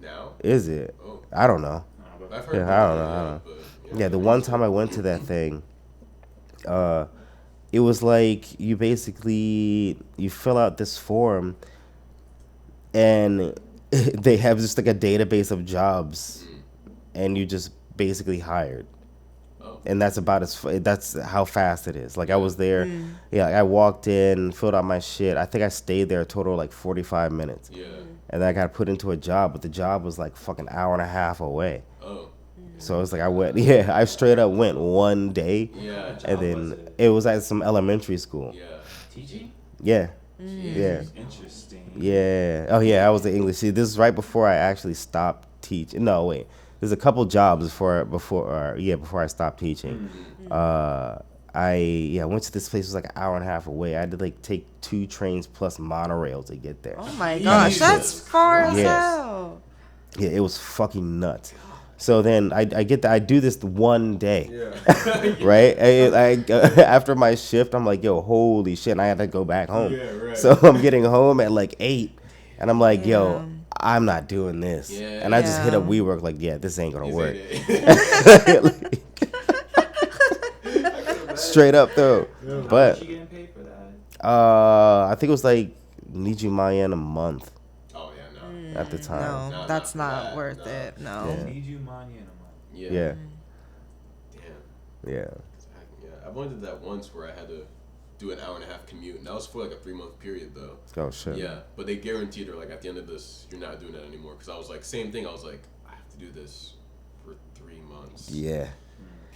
Now? Is it? Oh. I don't know. I've heard I don't know. Yeah, the one time I went to that thing, it was like you fill out this form and they have just like a database of jobs and you just basically hired. And that's that's how fast it is. Like I was there, I walked in, filled out my shit. I think I stayed there a total of like 45 minutes. Yeah. And then I got put into a job, but the job was like fucking hour and a half away. Oh. So it was like I straight up went one day. Yeah. And then it was at some elementary school. Yeah. Teaching? Yeah. Yeah. Interesting. Yeah. Oh yeah, I was the English. See, this is right before I actually stopped teaching. No, wait. There's a couple jobs before I stopped teaching. I went to this place. It was like an hour and a half away. I had to like take 2 trains plus monorail to get there. Oh my gosh, that's far as hell. Yeah, it was fucking nuts. So then I do this one day, right? After my shift, I'm like, yo, holy shit, and I had to go back home. Yeah, right. So I'm getting home at like 8, and I'm like, yo, I'm not doing this. Yeah. And I just hit up WeWork like, yeah, this ain't gonna work. Straight up though. Yeah. But how much you getting paid for that? I think it was like Nijumayan a month. Oh yeah, no. At the time. No, that's not worth it. No. Nijumayan a month. Yeah. Damn. Yeah. I've only did that once where I had to do an hour and a half commute, and that was for like a 3-month period though. Oh shit. Yeah, but they guaranteed her like at the end of this, you're not doing that anymore. Because I was like, same thing. I was like, I have to do this for 3 months. Yeah.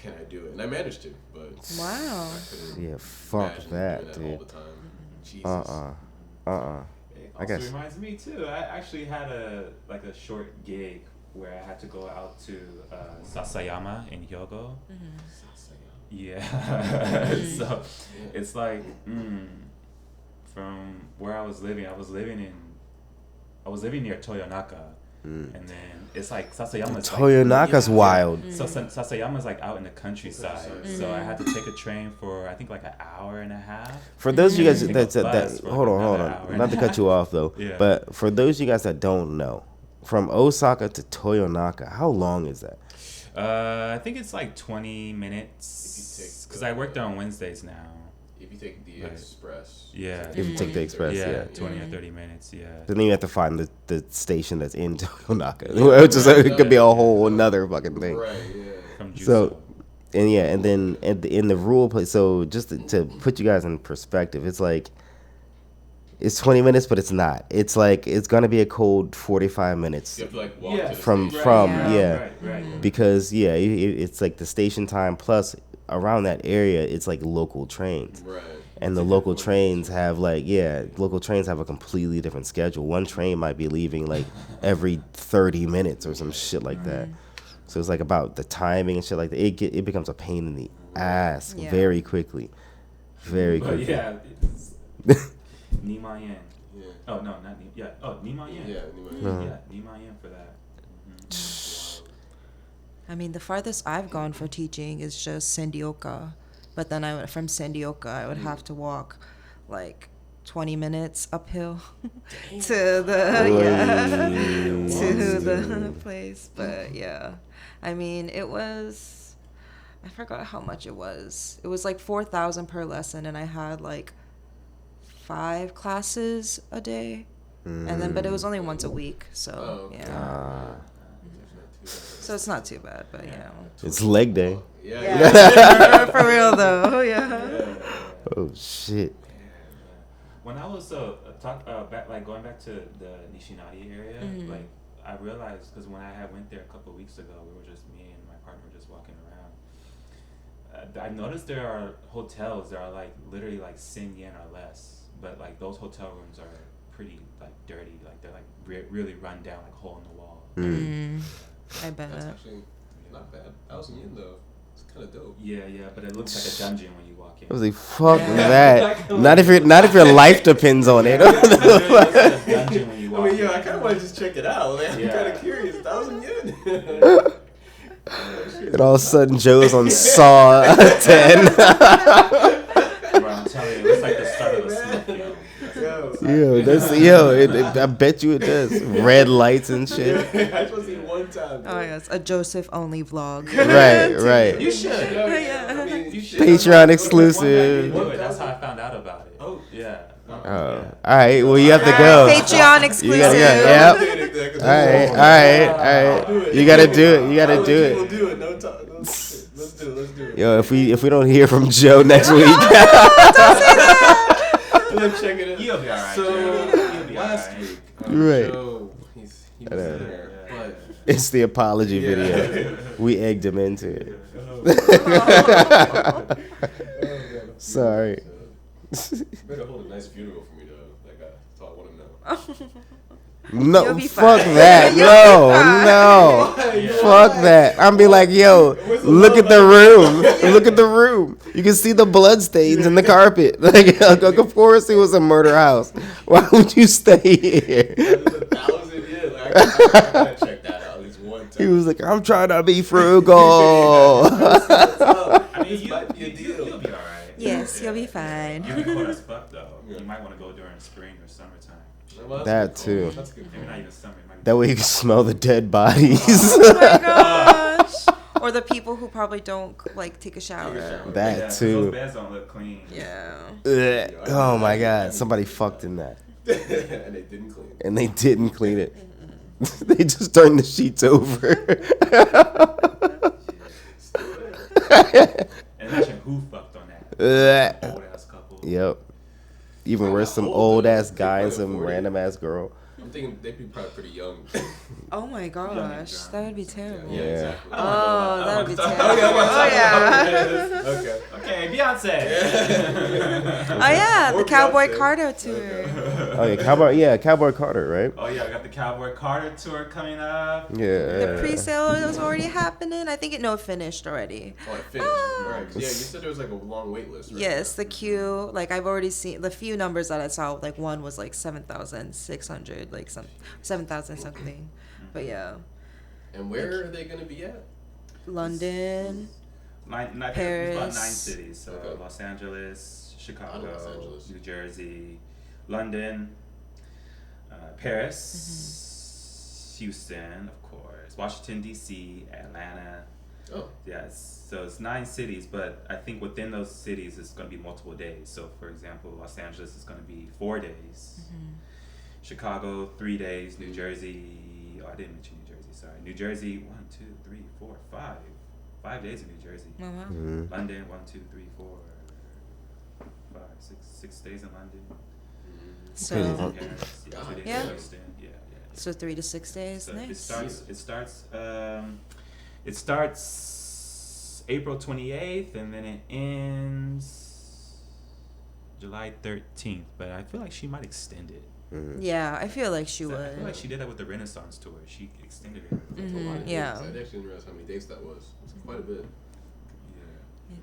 Can I do it? And I managed to, but wow. Yeah, fuck that, dude. All the time. Jesus. It also reminds me too. I actually had a short gig where I had to go out to Sasayama in Hyogo. Yeah. So it's like from where I was living near Toyonaka. And then it's like Sasayama's Toyonaka's wild. So Sasayama's like out in the countryside. So I had to take a train for I think like an hour and a half. For those of you guys that hold on. Not to cut you off though. Yeah. But for those of you guys that don't know, from Osaka to Toyonaka, how long is that? I think it's like 20 minutes. Because I work there on Wednesdays now. If you take the express. Yeah. If you take the express, yeah. 20 or 30 minutes, yeah. Then you have to find the station that's in Toyonaka. Which is it could be a whole another fucking thing. Right, yeah. From Juso. So, and then in the rural place, so just to put you guys in perspective, it's like, it's 20 minutes, but it's not. It's like, it's going to be a cold 45 minutes. You have to like walk to the station. Right. Because, it's like the station time plus around that area, it's like local trains. Right. And the local trains have a completely different schedule. One train might be leaving like every 30 minutes or some shit like that. So it's like about the timing and shit like that. It becomes a pain in the ass very quickly. Very quickly. Yeah. Nimayen. Yeah. Oh, no, not Nimayen. Yeah. Oh, Nimayen. Yeah, Nimayen. Yeah, Nimayen for that. I mean, the farthest I've gone for teaching is just Sendioka. But then from Sendioka, I would have to walk like 20 minutes uphill to the place. But yeah, I mean, I forgot how much it was. It was like 4,000 per lesson, and I had like 5 classes a day. But it was only once a week, so so it's not too bad, but it's leg day. Yeah. For real though. Yeah. Oh shit. When I was going back to the Nishinari area, like I realized because when I went there a couple of weeks ago, me and my partner were just walking around. I noticed there are hotels that are like literally like 10 yen or less, but like those hotel rooms are pretty like dirty, like they're like really run down, like hole in the wall. I bet. That's actually not bad. 1,000 yen though. It's kind of dope. Yeah, but it looks like a dungeon when you walk in. I was like, fuck that. Not if your life depends on it. It looks like a dungeon when you walk in. I kind of want to just check it out. Like, I'm kind of curious. 1,000 yen. And all of a sudden, Joe's on Saw 10. Bro, I'm telling you, it looks like the start of a snuff film. I bet you it does. Red lights and shit. I just want to see it one time. Oh my gosh, a Joseph only vlog. Right. You should. I mean, you should. Patreon exclusive. That's how I found out about it. Oh, yeah. Oh, all right. Well, you have to go. Patreon exclusive. You gotta go. Yep. All right. You gotta do it. We'll do it. No talk. Let's do it. Yo, if we don't hear from Joe next week. Let's check it out. You'll be alright. So You'll be last alright. week, Right. Joe, he was there, but It's the apology video. We egged him into it. Sorry. better hold a nice funeral for me though. Like that's all I want to know. No, You'll be fuck fine. that. You'll No. Fuck that. I'm be like, yo, look at the room. Look at the room. You can see the blood stains in the carpet. Like, of course it was a murder house. Why would you stay here? There's 1,000 years. Like, I gotta check that out at least one time. He was like, I'm trying to be frugal. I mean, you'll be alright. Yes, you'll be fine. You'll be cold as fuck though. You might want to go during spring or summertime. Well, That that's too. That's good. Maybe not even summer. It might be That way you can smell the dead bodies. Oh my gosh. Or the people who probably don't like take a shower. That Yeah, 'cause too. Those beds don't look clean. Yeah. Ugh. Oh my god, somebody fucked in that. And they didn't clean it. They just turned the sheets over. And imagine who fucked on that. Ugh. Old ass couple. Yep. Even worse, some old ass guy and some random ass girl. I'm thinking they'd be probably pretty young. Oh my gosh, that would be terrible. Yeah, exactly. Oh, that would be terrible. Okay, Oh yeah. Okay. Okay, Beyonce. Oh yeah, the Or Cowboy Beyonce. Carter tour. Oh yeah, Cowboy Carter, right? Oh yeah, we got the Cowboy Carter tour coming up. Yeah. The pre-sale was already happening. I think it finished already. Oh, it finished. All right. 'Cause, yeah, you said there was like a long wait list, right? Yes, the queue. Like I've already seen the few numbers that I saw. Like one was like 7,600, like 7,000 something. But yeah, And where are they gonna be at? London. Paris. About 9 Paris. cities. So Okay. Los Angeles, Chicago, Los Angeles. New Jersey, London, Paris, Houston, of course, Washington D.C., Atlanta. Oh. Yes, so it's 9 cities, but I think within those cities it's going to be multiple days. So, for example, Los Angeles is going to be 4 days. Chicago 3 days. New Jersey. Oh, I didn't mention New Jersey. Sorry, New Jersey 1, 2, 3, 4, 5. 5 days in New Jersey. Oh wow. London 1, 2, 3, 4, 5, 6 days in London. So, Pretty 2 days long. in Paris. 2 days Yeah. in Houston. Yeah. so 3 to 6 days. So Nice. it starts April 28th and then it ends July 13th. But I feel like she might extend it. Yeah, I feel like she I would. feel like she did that with the Renaissance tour. She extended it. That's a lot of yeah. dates. I actually didn't realize how many dates that was. It's quite a bit.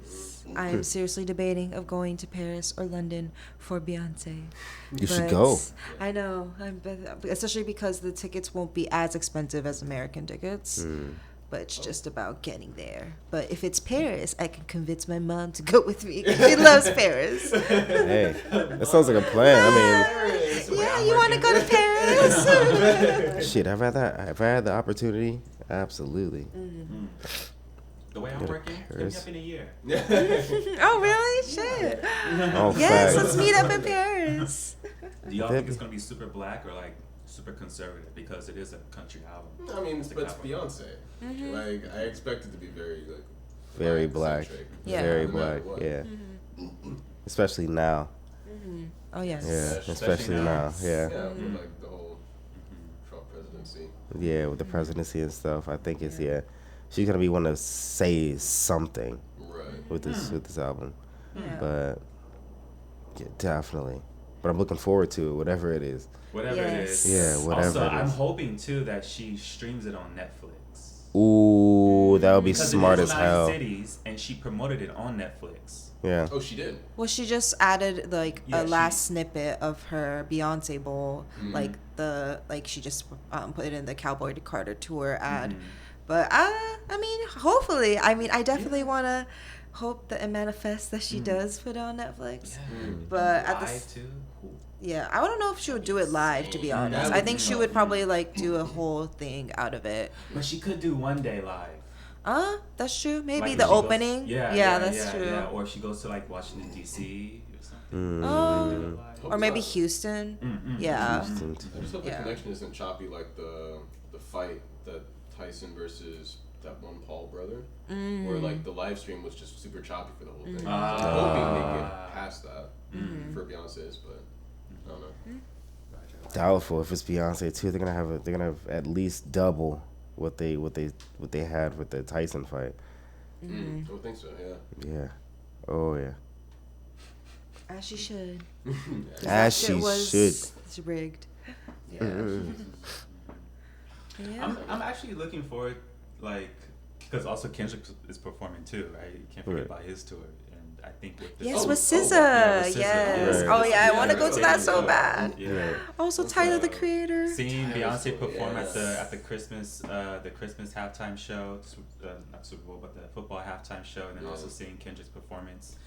Yes. I am seriously debating of going to Paris or London for Beyonce. You should But go. I know, especially because the tickets won't be as expensive as American tickets. But it's just about getting there. But if it's Paris, I can convince my mom to go with me. 'Cause she loves Paris. Hey, that sounds like a plan. I Yeah, you want to go to Paris? mean, shit. If I had the opportunity, absolutely. The way I'm working, hit me Paris. up in a year. Oh, really? Shit. Oh, Yes, facts. let's meet up in Paris. Do y'all think it's gonna be super black or like super conservative because it is a country album? I mean, It's the but it's Cowboy. Beyonce. Like, I expect it to be very like Very black. centric. Yeah. Very No matter black. what. Yeah. Especially now. Oh, yes. Yeah. Especially now. now. Yeah. Yeah, with like the whole Trump presidency. Yeah, with the presidency and stuff, I think it's she's gonna be one to say something Right. with this album, Yeah. but yeah, definitely. but I'm looking forward to it, whatever it is. Whatever it Yes. is. Yeah, whatever Also, it I'm is. hoping too that she streams it on Netflix. Ooh, that would be Because smart it as is hell. 9 cities, and she promoted it on Netflix. Yeah. Oh, she did. Well, she just added like Yeah, a she- last snippet of her Beyonce bowl, like she just put it in the Cowboy Carter tour ad. But I mean, hopefully, I definitely want to hope that it manifests that she does put it on Netflix. But at the Live too. Cool. yeah, I don't know if she would do it live. To be honest, That I would think be she would probably like do a whole thing out of it. But she could do one day live. That's true. Maybe Like, the if she goes- opening. That's true. Yeah. Or if she goes to like Washington D.C. or something. Oh. Live. Or maybe Houston. Yeah. I just hope the Yeah. connection isn't choppy like the fight that Tyson versus that one Paul brother, where like the live stream was just super choppy for the whole thing. I'm hoping they get past that for Beyonce's, but I don't know. Doubtful if it's Beyonce too. They're gonna have at least double what they had with the Tyson fight. I would think so. Yeah. Yeah. Oh yeah. As she should. As That she shit was should. rigged. Yeah. Yeah. I'm actually looking forward, like, because also Kendrick is performing too, right? You can't forget Right. about his tour, and I think with this, Yes, with yeah, SZA. with SZA. Yes. Right. Oh yeah, I want to Yeah, go to that so bad. Yeah. Also, Tyler the Creator. Seeing Tyler's Beyonce so- perform yes. at the Christmas halftime show, not Super Bowl, but the football halftime show, and then also seeing Kendrick's performance,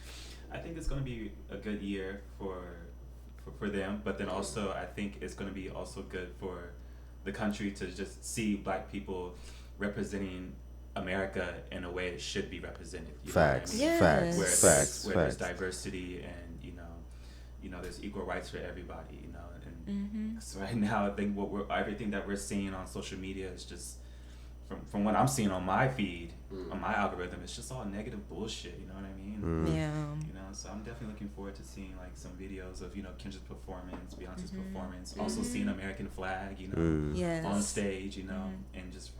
I think it's going to be a good year for them. But then also, I think it's going to be also good for the country to just see Black people representing America in a way it should be represented. You Facts. know what I mean? Yes. Facts. Where Facts. there's Facts. diversity and there's equal rights for everybody. And so right now I think everything that we're seeing on social media is just from what I'm seeing on my feed, on my algorithm, it's just all negative bullshit. You know what I mean? Yeah. So I'm definitely looking forward to seeing like some videos of Kendrick's performance, Beyonce's performance, also seeing American flag, Yes. on stage, and just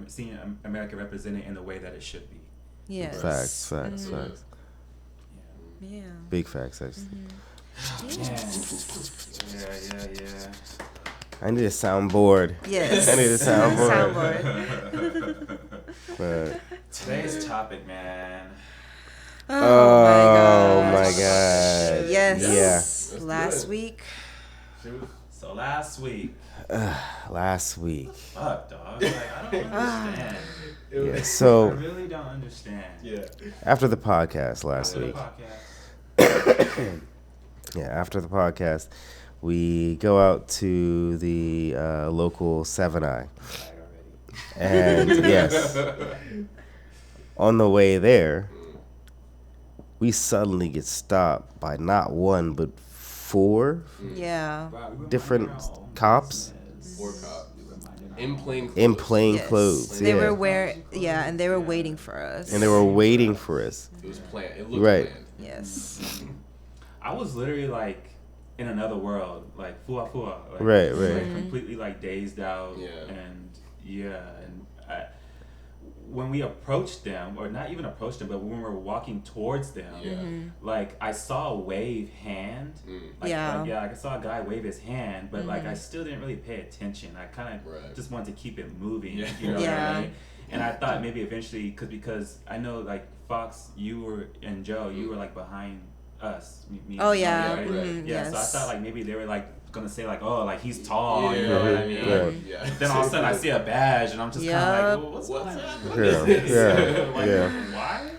seeing America represented in the way that it should be. Yes. Facts. Yeah. Big facts, actually. Yeah. I need a soundboard. Yes. I need a soundboard. But Today's topic, man. oh my gosh. god. Yes. Yeah. Last week. So last week, Last week. fuck, dog. Like, I don't understand. Yeah. I So really don't understand. Yeah. after the podcast last After the week. podcast. Yeah, after the podcast, we go out to the local 7-Eye. And yes, on the way there, we suddenly get stopped by not one, but 4 Yeah. different cops Four cops. In plain clothes. in plain Yes. clothes. They Yeah. were and they were waiting for us. And they were waiting for us. It was planned. It looked Right. planned. Yes. I was literally like in another world, like fua. Like, Right, just, right. Like, completely like dazed out. Yeah. And when we approached them, or not even approached them, but when we were walking towards them, like I saw a wave hand. Like, Yeah. I saw a guy wave his hand, but like I still didn't really pay attention. I kind of Right. just wanted to keep it moving. Yeah. You know Yeah. what I mean? And I thought maybe eventually, because I know like Fox, you and Joe, you were like behind us. Me Oh and Joe, yeah. right? Mhm, yeah, yes. so I thought like maybe they were like gonna say like, oh, like he's tall, you know Yeah. what I mean? Right. Yeah. Then all of a sudden I see a badge and I'm just kind of like, Yup. well, what's What's going up? on? Yeah, Like, yeah. why?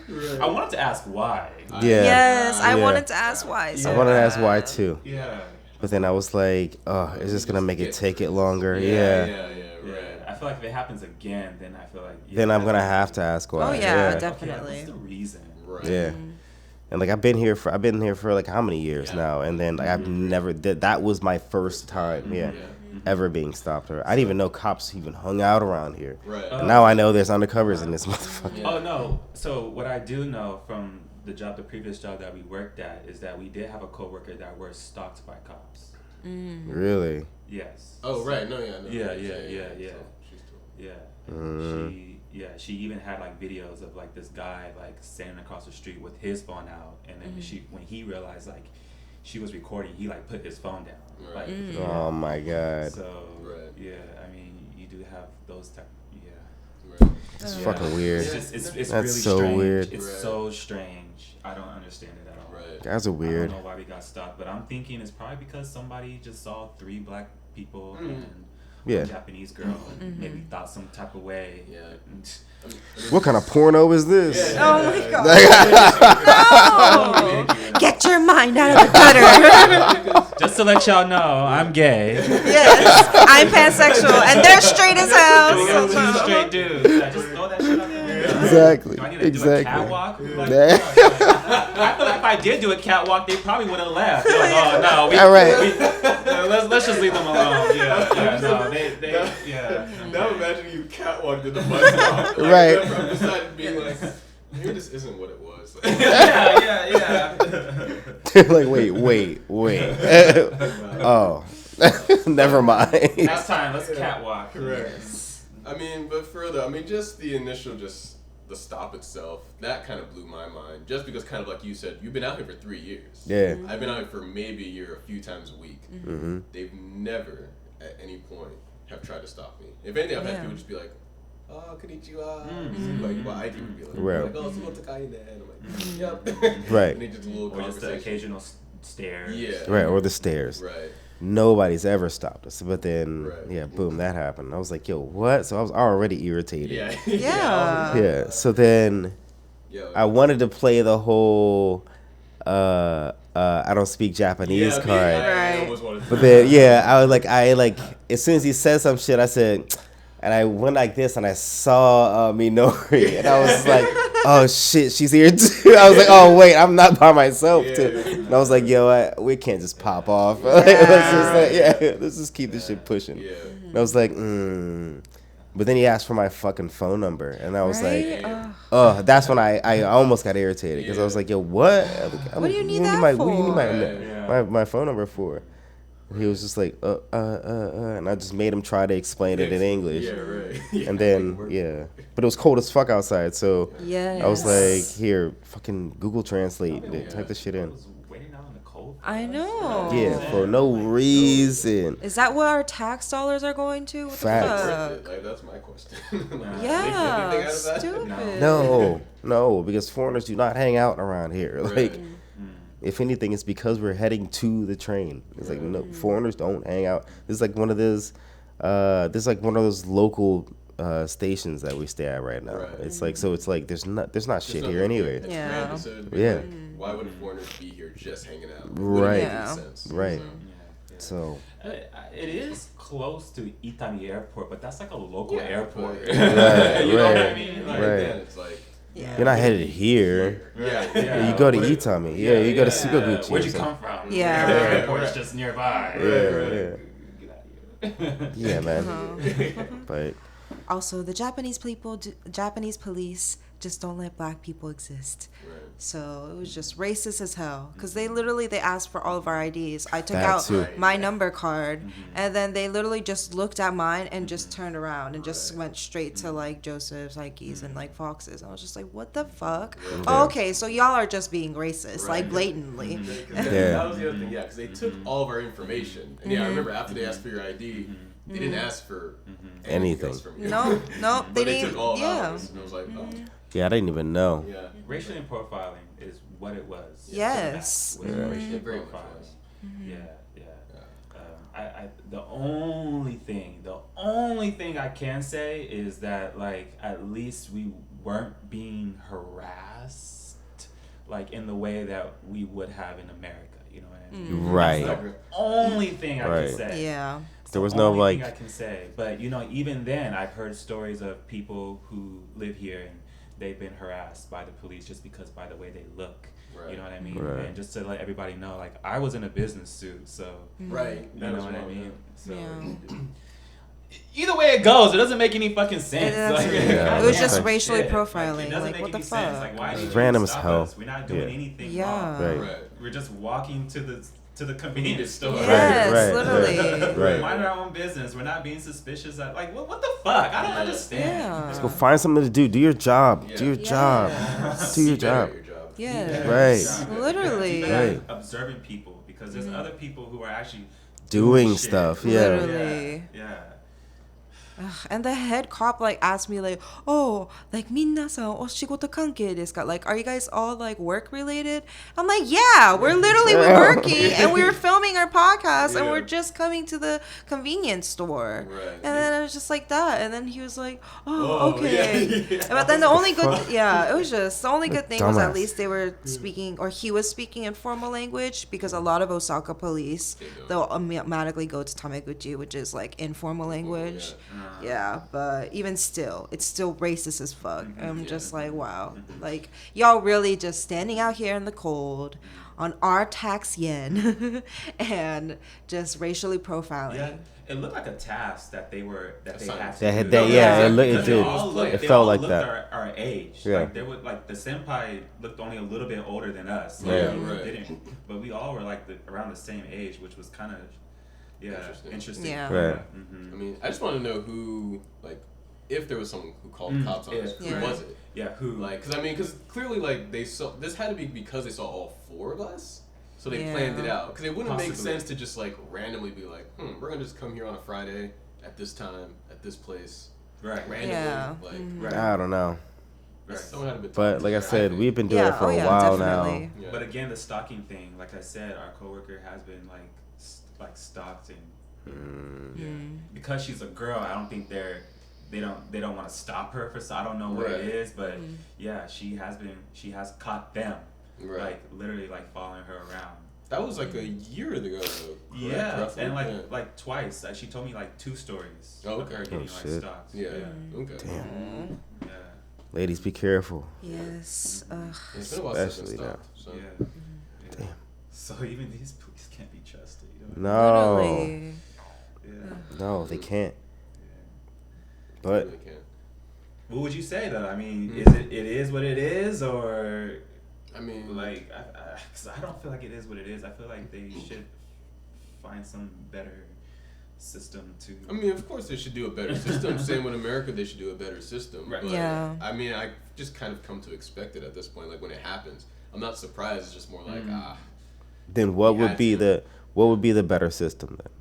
I wanted to ask why. Yeah. Yes, I Yeah. wanted to ask why. So I wanted to ask why too. Yeah. But then I was like, oh, is this going to make it take it longer? Yeah. Yeah. Right. I feel like if it happens again, then I feel like Then I'm going to have to ask why. Oh yeah, yeah. Okay, like, definitely. what's the reason? Right. Yeah. And like I've been here for like how many years now, and then like, I've never that was my first time, ever being stopped. Or I didn't even know cops even hung out around here. Right. And now I know there's undercovers in this motherfucker. Oh no! So what I do know from the previous job that we worked at, is that we did have a coworker that were stalked by cops. Really? Yes. Oh right. No. Yeah. No. Yeah. So she's still. Yeah. And she even had like videos of like this guy like standing across the street with his phone out, and then when he realized like she was recording, he like put his phone down. Right. Like, Oh my god. So Right. yeah, I mean, you do have those type. Yeah. Right. It's Yeah. fucking weird. It's just it's That's really so strange. weird. It's Right. so strange. I don't understand it at all. Right. Guys are weird. I don't know why we got stopped, but I'm thinking it's probably because somebody just saw 3 black people and Yeah. a Japanese girl and maybe thought some type of way. Yeah. What kind of porno is this? Yeah. Oh my god. No! Get your mind out of the gutter. Just to let y'all know, I'm gay. Yes, I'm pansexual, and they're straight as hell. We got So, 2 straight dudes. I just throw that shit up there. Exactly. Do I need to do a Exactly. catwalk? Like, Yeah. I feel like if I did do a catwalk, they probably would have left. Like, oh no, we, All right. let's just leave them alone. Yeah, no, they yeah. Now imagine you catwalked to the bus stop. Like, Right. From the side being like, maybe this isn't what it was. yeah. Like, wait. Oh. Never mind. Next time, let's catwalk. Correct. I mean, but further, I mean, just the initial, the stop itself, that kind of blew my mind. Just because, kind of like you said, you've been out here for 3 years. Yeah. I've been out here for maybe a year, a few times a week. Mm-hmm. They've never, at any point, have tried to stop me. If anything, I've had Yeah. people just be like, oh, konnichiwa. Like, well, I do would be like, Right. like, oh, sumotakai ne. And I'm like, yep. Right. And they just a little Or just the conversation. occasional stare. Yeah. Right, or the stairs. Right. Nobody's ever stopped us. But then, Right. yeah, boom, that happened. I was like, yo, what? So I was already irritated. Yeah. Yeah. Yeah. So then Yeah. I wanted to play the whole I don't speak Japanese card. I Right. almost wanted to But then, yeah, I like, as soon as he said some shit, I said, and I went like this, and I saw Minori, and I was like, oh shit, she's here too. I was like, oh wait, I'm not by myself too. And I was like, yo, we can't just pop off. Let's just keep this shit pushing. Yeah. And I was like, But then he asked for my fucking phone number, and I was Right? like, Ugh. oh, that's when I almost got irritated because I was like, yo, what? What do you need that What do you need for? my phone number for? And he was just like, and I just made him try to explain it in English. Yeah, right. Yeah, And then, yeah. But it was cold as fuck outside, so Yes. I was like, here, fucking Google Translate, Yeah. type the shit in. I was waiting out in the cold. I know. Yeah, for no reason. Is that what our tax dollars are going to? What Facts. the Worth fuck? it. Like, that's my question. Yeah, Anything out of that? stupid. No, because foreigners do not hang out around here. Right. Like, if anything, it's because we're heading to the train. It's like, no, foreigners don't hang out. This is like one of those, local stations that we stay at right now. Right. It's like, so it's like, there's not shit here anyway. It's Yeah. random, so it'd be Yeah. like, why would foreigners be here just hanging out? It Right. wouldn't make Yeah. any sense. Right. Yeah. So, It is close to Itami Airport, but that's like a local Yeah, airport. but- you know what I right, mean? Like, right. then it's like, Yeah. you're not headed here. yeah. You go to What- Itami. Yeah, you go to Sukaguchi. Where'd or you something. come from? Yeah. The Right, airport is right. just nearby. Yeah, yeah. Get out of here. Yeah, man. Uh-huh. But Also, the Japanese police just don't let black people exist. Right. So it was just racist as hell. Because they asked for all of our IDs. I took That out too. my number card, and then they literally just looked at mine and just turned around and just Right. went straight to like Joseph's, Ike's, and like Fox's. I was just like, what the fuck? Yeah. Oh, okay, so y'all are just being racist, Right. like blatantly. Yeah. That was the other thing, yeah, because they took all of our information. And yeah, I remember after they asked for your ID, they didn't ask for anything else from you. No, But they they didn't. took all of Yeah. ours. And I was like, oh, yeah, I didn't even know. yeah. Racial profiling is what it was. Yes. Was Yeah. racial It very much profiling. was. Yeah. The only thing I can say is that like at least we weren't being harassed like in the way that we would have in America. You know what I mean? Right. That's the only thing I Right. can say. Yeah. It's There the was no, only like- thing I can say, but you know, even then, I've heard stories of people who live here and they've been harassed by the police just because by the way they look. Right. You know what I mean? Right. And just to let everybody know, like I was in a business suit, so Right. you That know was what I wrong, mean. So Yeah. either way it goes, it doesn't make any fucking sense. It Like, doesn't. Yeah. It was Yeah. just Like, racially shit. profiling. It doesn't Like, make what the any sense. fuck? Like, why It's did you random as stop hell. us? We're not doing Yeah. anything Yeah. wrong. Right. Right. We're just walking to the convenience store. Yes, Right, literally. Right. Mind our own business. We're not being suspicious. Like, what the fuck? I don't understand. Yeah. Let's go find something to do. Do your job. Yeah. Do your Yeah. job. Do your Be better job. at your job. Yeah. Right. Literally. Even Right. observing people because there's other people who are actually doing shit. stuff. Yeah. Literally. Yeah. And the head cop like asked me like, oh, like 皆さんお仕事関係ですか? Like, are you guys all like work related? I'm like, yeah, we're literally working and we were filming our podcast and we're just coming to the convenience store. Right. And then it was just like that. And then he was like, oh, Oh, okay. yeah. But then the only good, it was just the only good thing was at Dumbass. least they were speaking, or he was speaking in formal language, because a lot of Osaka police, they'll automatically go to Tameguchi, which is like informal language. Yeah, but even still, it's still racist as fuck. I'm just like, wow. Like, y'all really just standing out here in the cold on our tax yen and just racially profiling. Yeah, it looked like a task that they had to They had do. that, yeah, it Because did. It they felt all like looked that. Our age. Yeah. Like they would, like the senpai looked only a little bit older than us. Yeah. He Right. didn't, but we all were like around the same age, which was kind of interesting. Yeah. Right. I mean, I just want to know who, like, if there was someone who called cops on us, who Yeah. was it? Yeah, who? Like, because clearly, like, they saw, this had to be because they saw all four of us. So they planned it out. Because it wouldn't make Possibly. sense to just, like, randomly be like, we're going to just come here on a Friday at this time, at this place. Right. Randomly. Yeah. Like, Right. I don't know. Right. someone had to be But talking like I to her, said, think. we've been doing it for a while definitely. now. Yeah. But again, the stalking thing, like I said, our coworker has been like stalked and because she's a girl, I don't think they don't want to stop her for. So I don't know what it is, but yeah, she has caught them, Right. like literally like following her around. That was like a year ago. Correct, Yeah, roughly? and Yeah. like twice. She told me like 2 stories Oh, of okay. her getting like shit. stalked. Yeah. Yeah. Okay. Damn. Yeah. Ladies, be careful. Yes. Ugh. It's been a while since it's Especially been now. stopped. So. Yeah. Yeah. Damn. So even these police can't be trusted. You know? No. Literally. Yeah. No, they can't. Yeah. But Really can't. What would you say though? I mean, it is what it is, or I mean, like, cause I don't feel like it is what it is. I feel like they should find some better system to. I mean, of course they should do a better system. Same with America, they should do a better system. Right. But, Yeah. I mean, I just kind of come to expect it at this point. Like when it happens, I'm not surprised. It's just more like then what We would had be to. the better system then?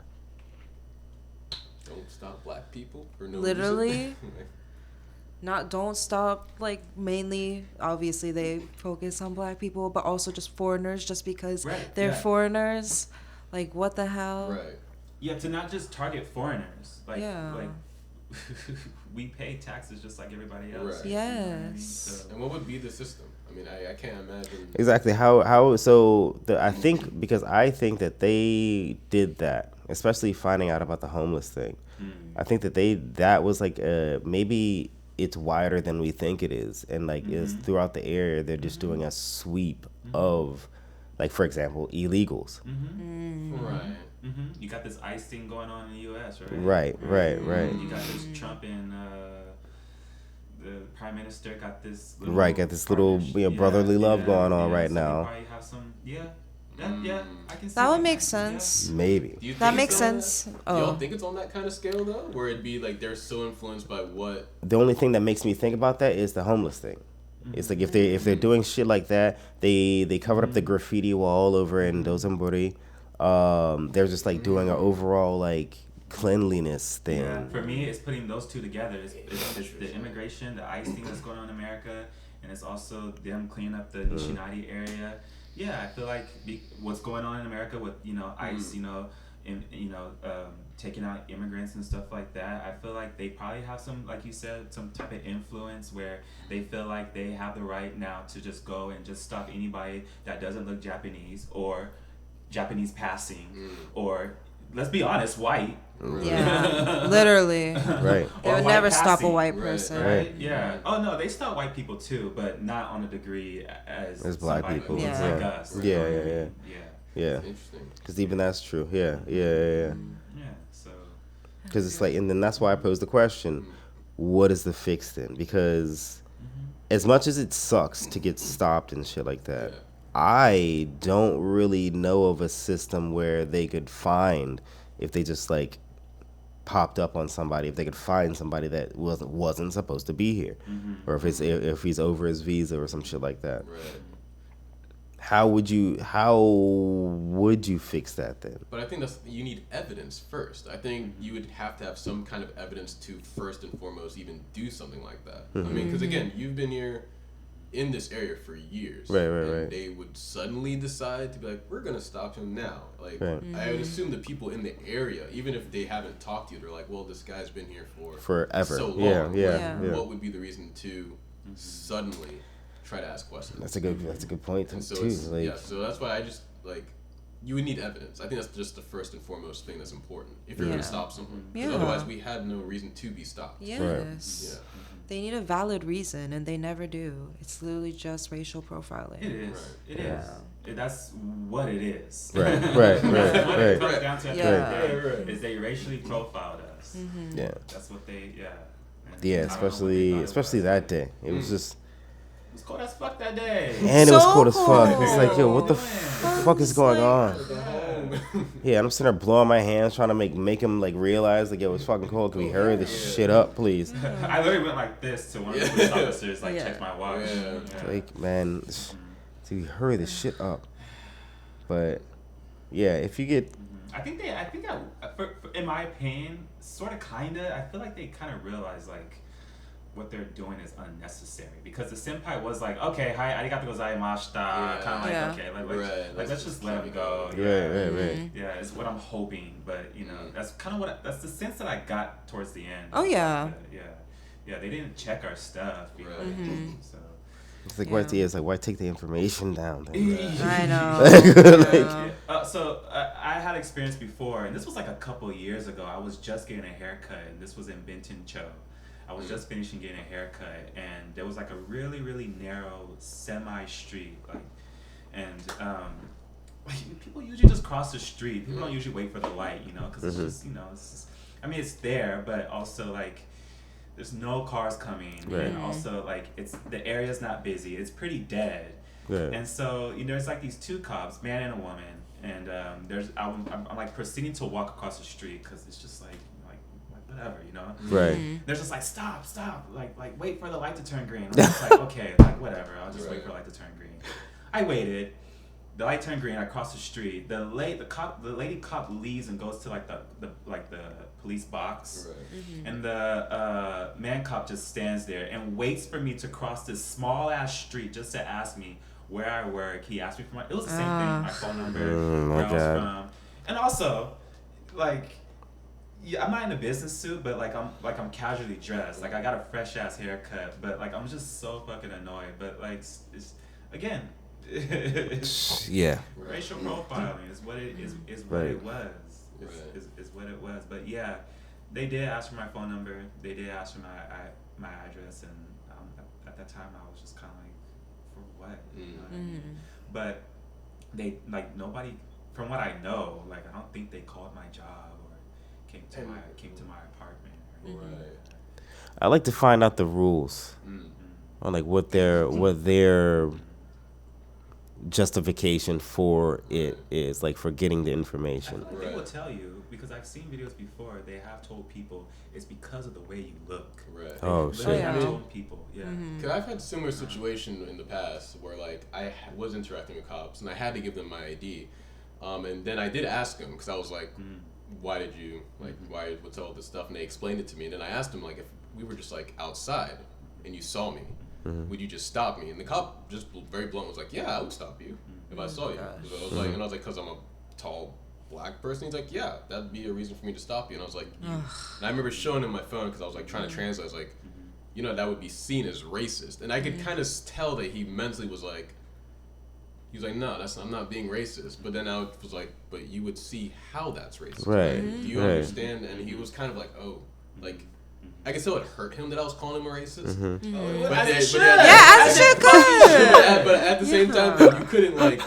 don't stop black people for no Literally. reason. Don't stop, like, mainly, obviously they focus on black people, but also just foreigners, just because they're foreigners. Like, what the hell? Right. Yeah, to not just target foreigners. Like, Yeah. like we pay taxes just like everybody else. Right. You know what I mean? Yes. So- And what would be the system? I mean, I can't imagine. Exactly. How so I think because I think that they did that, especially finding out about the homeless thing. I think that was like maybe it's wider than we think it is, and like it's throughout the area they're just doing a sweep of, like, for example, illegals. Right. You got this ICE thing going on in the U.S., right? Right. You got this Trump and the prime minister got this little Got this little brotherly love going on right so now. They probably have some, I can see That would that. make sense. Maybe. Do you That think makes it's on sense. that? Do y'all Oh. think it's on that kind of scale though, where it'd be like they're so influenced by what? The only thing that makes me think about that is the homeless thing. It's like if they're doing shit like that, they covered up the graffiti wall over in Dozanbori. They're just like doing an overall like cleanliness thing. Yeah, for me, it's putting those two together. It's the immigration, the ICE thing that's going on in America, and it's also them cleaning up the Nishinari area. Yeah, I feel like what's going on in America with ICE, taking out immigrants and stuff like that. I feel like they probably have some, like you said, some type of influence where they feel like they have the right now to just go and just stop anybody that doesn't look Japanese or Japanese passing or, let's be honest, white. Yeah, literally. Right. They Or would white never stop a passing. white Right, person. Right? Yeah. Oh no, they stop white people too, but not on a degree as black somebody people. who looks Yeah. like us. Yeah. Yeah. Yeah. Interesting. Because even that's true. Yeah. Yeah. So. Because it's like, and then that's why I posed the question: what is the fix then? Because as much as it sucks to get stopped and shit like that, Yeah. I don't really know of a system where they could find, if they just like popped up on somebody, if they could find somebody that wasn't supposed to be here, or if he's over his visa or some shit like that. Right. how would you fix that then? But I think you need evidence first. I think you would have to have some kind of evidence to first and foremost even do something like that. I mean, because again, you've been here in this area for years. Right. They would suddenly decide to be like, we're going to stop him now. Like, I would assume the people in the area, even if they haven't talked to you, they're like, well, this guy's been here for forever. So long. Yeah. What would be the reason to suddenly try to ask questions? That's a good point too. So that's why I just, like, you would need evidence. I think that's just the first and foremost thing that's important if you're going to stop someone. Because otherwise, we had no reason to be stopped. Yes. Right. Yeah. They need a valid reason, and they never do. It's literally just racial profiling. It is. Right. It is. That's what it is. Right. What it comes down to at the end of the Right. day is they racially profiled us. Yeah. That's what they, And Yeah, I don't know what they thought especially it was. that day. It was just. It was cold as fuck that day. And it was So cold as fuck. It's like, yo, cold. what the fuck is going on? Yeah, and I'm sitting there blowing my hands, trying to make him like realize, like, yo, it's fucking cold. Can we hurry this shit up, please? I literally went like this to one of the police officers, like, check my watch. Yeah. Like, man, can we hurry this shit up? But yeah, if you get I think in my opinion, sort of, kinda, I feel like they kind of realize, like, what they're doing is unnecessary, because the senpai was like, okay, hi, arigatou gozaimashita, kind of like, okay, let's just let him go. right. Yeah, it's what I'm hoping, but that's kind of that's the sense that I got towards the end. Oh, yeah. Yeah, they didn't check our stuff, so. It's like, why take the information down? Then? I know. I had experience before, and this was like a couple years ago. I was just getting a haircut, and this was in Benton Cho. I was just finishing getting a haircut, and there was like a really, really narrow semi-street, people usually just cross the street. People don't usually wait for the light, because it's just, it's there, but also like there's no cars coming, and also like the area's not busy. It's pretty dead, and so there's like these two cops, man and a woman, and I'm like proceeding to walk across the street because it's just like whatever, Right. They're just like, stop, like wait for the light to turn green. I'm just like, okay, like whatever, I'll just wait for the light to turn green. I waited. The light turned green. I crossed the street. The lady cop leaves and goes to like the police box, and the man cop just stands there and waits for me to cross this small ass street just to ask me where I work. He asked me for it was the same thing, my phone number, where I was from, and also like. Yeah, I'm not in a business suit, but I'm casually dressed. Like I got a fresh ass haircut, but like I'm just so fucking annoyed. But like it's again, yeah, racial profiling is what it is what it was. Is what it was. But yeah, they did ask for my phone number. They did ask for my address, and at that time I was just kind of like, for what? You know what I mean? But they nobody, from what I know, like I don't think they called my job. Came to my apartment. Right. I like to find out the rules on like what their justification for it is, like for getting the information. I feel like they will tell you, because I've seen videos before. They have told people it's because of the way you look. Right. Oh shit. I've told people, Because I've had a similar situation in the past where like I was interacting with cops and I had to give them my ID, and then I did ask them because I was like. Why did you what's all this stuff? And they explained it to me, and then I asked them like, if we were just like outside and you saw me, would you just stop me? And the cop just very blunt was like, yeah, I would stop you if I saw you. So I was like, because I'm a tall black person. He's like, yeah, that'd be a reason for me to stop you. And I was like, and I remember showing him my phone because I was like trying to translate. I was like, that would be seen as racist, and I could kind of tell that he mentally was like. He was like, no, I'm not being racist. But then I was like, but you would see how that's racist. Right. Do you understand? And he was kind of like, oh, like, I guess it would hurt him that I was calling him a racist. As it should. As it should could. But at the same time, you couldn't, like,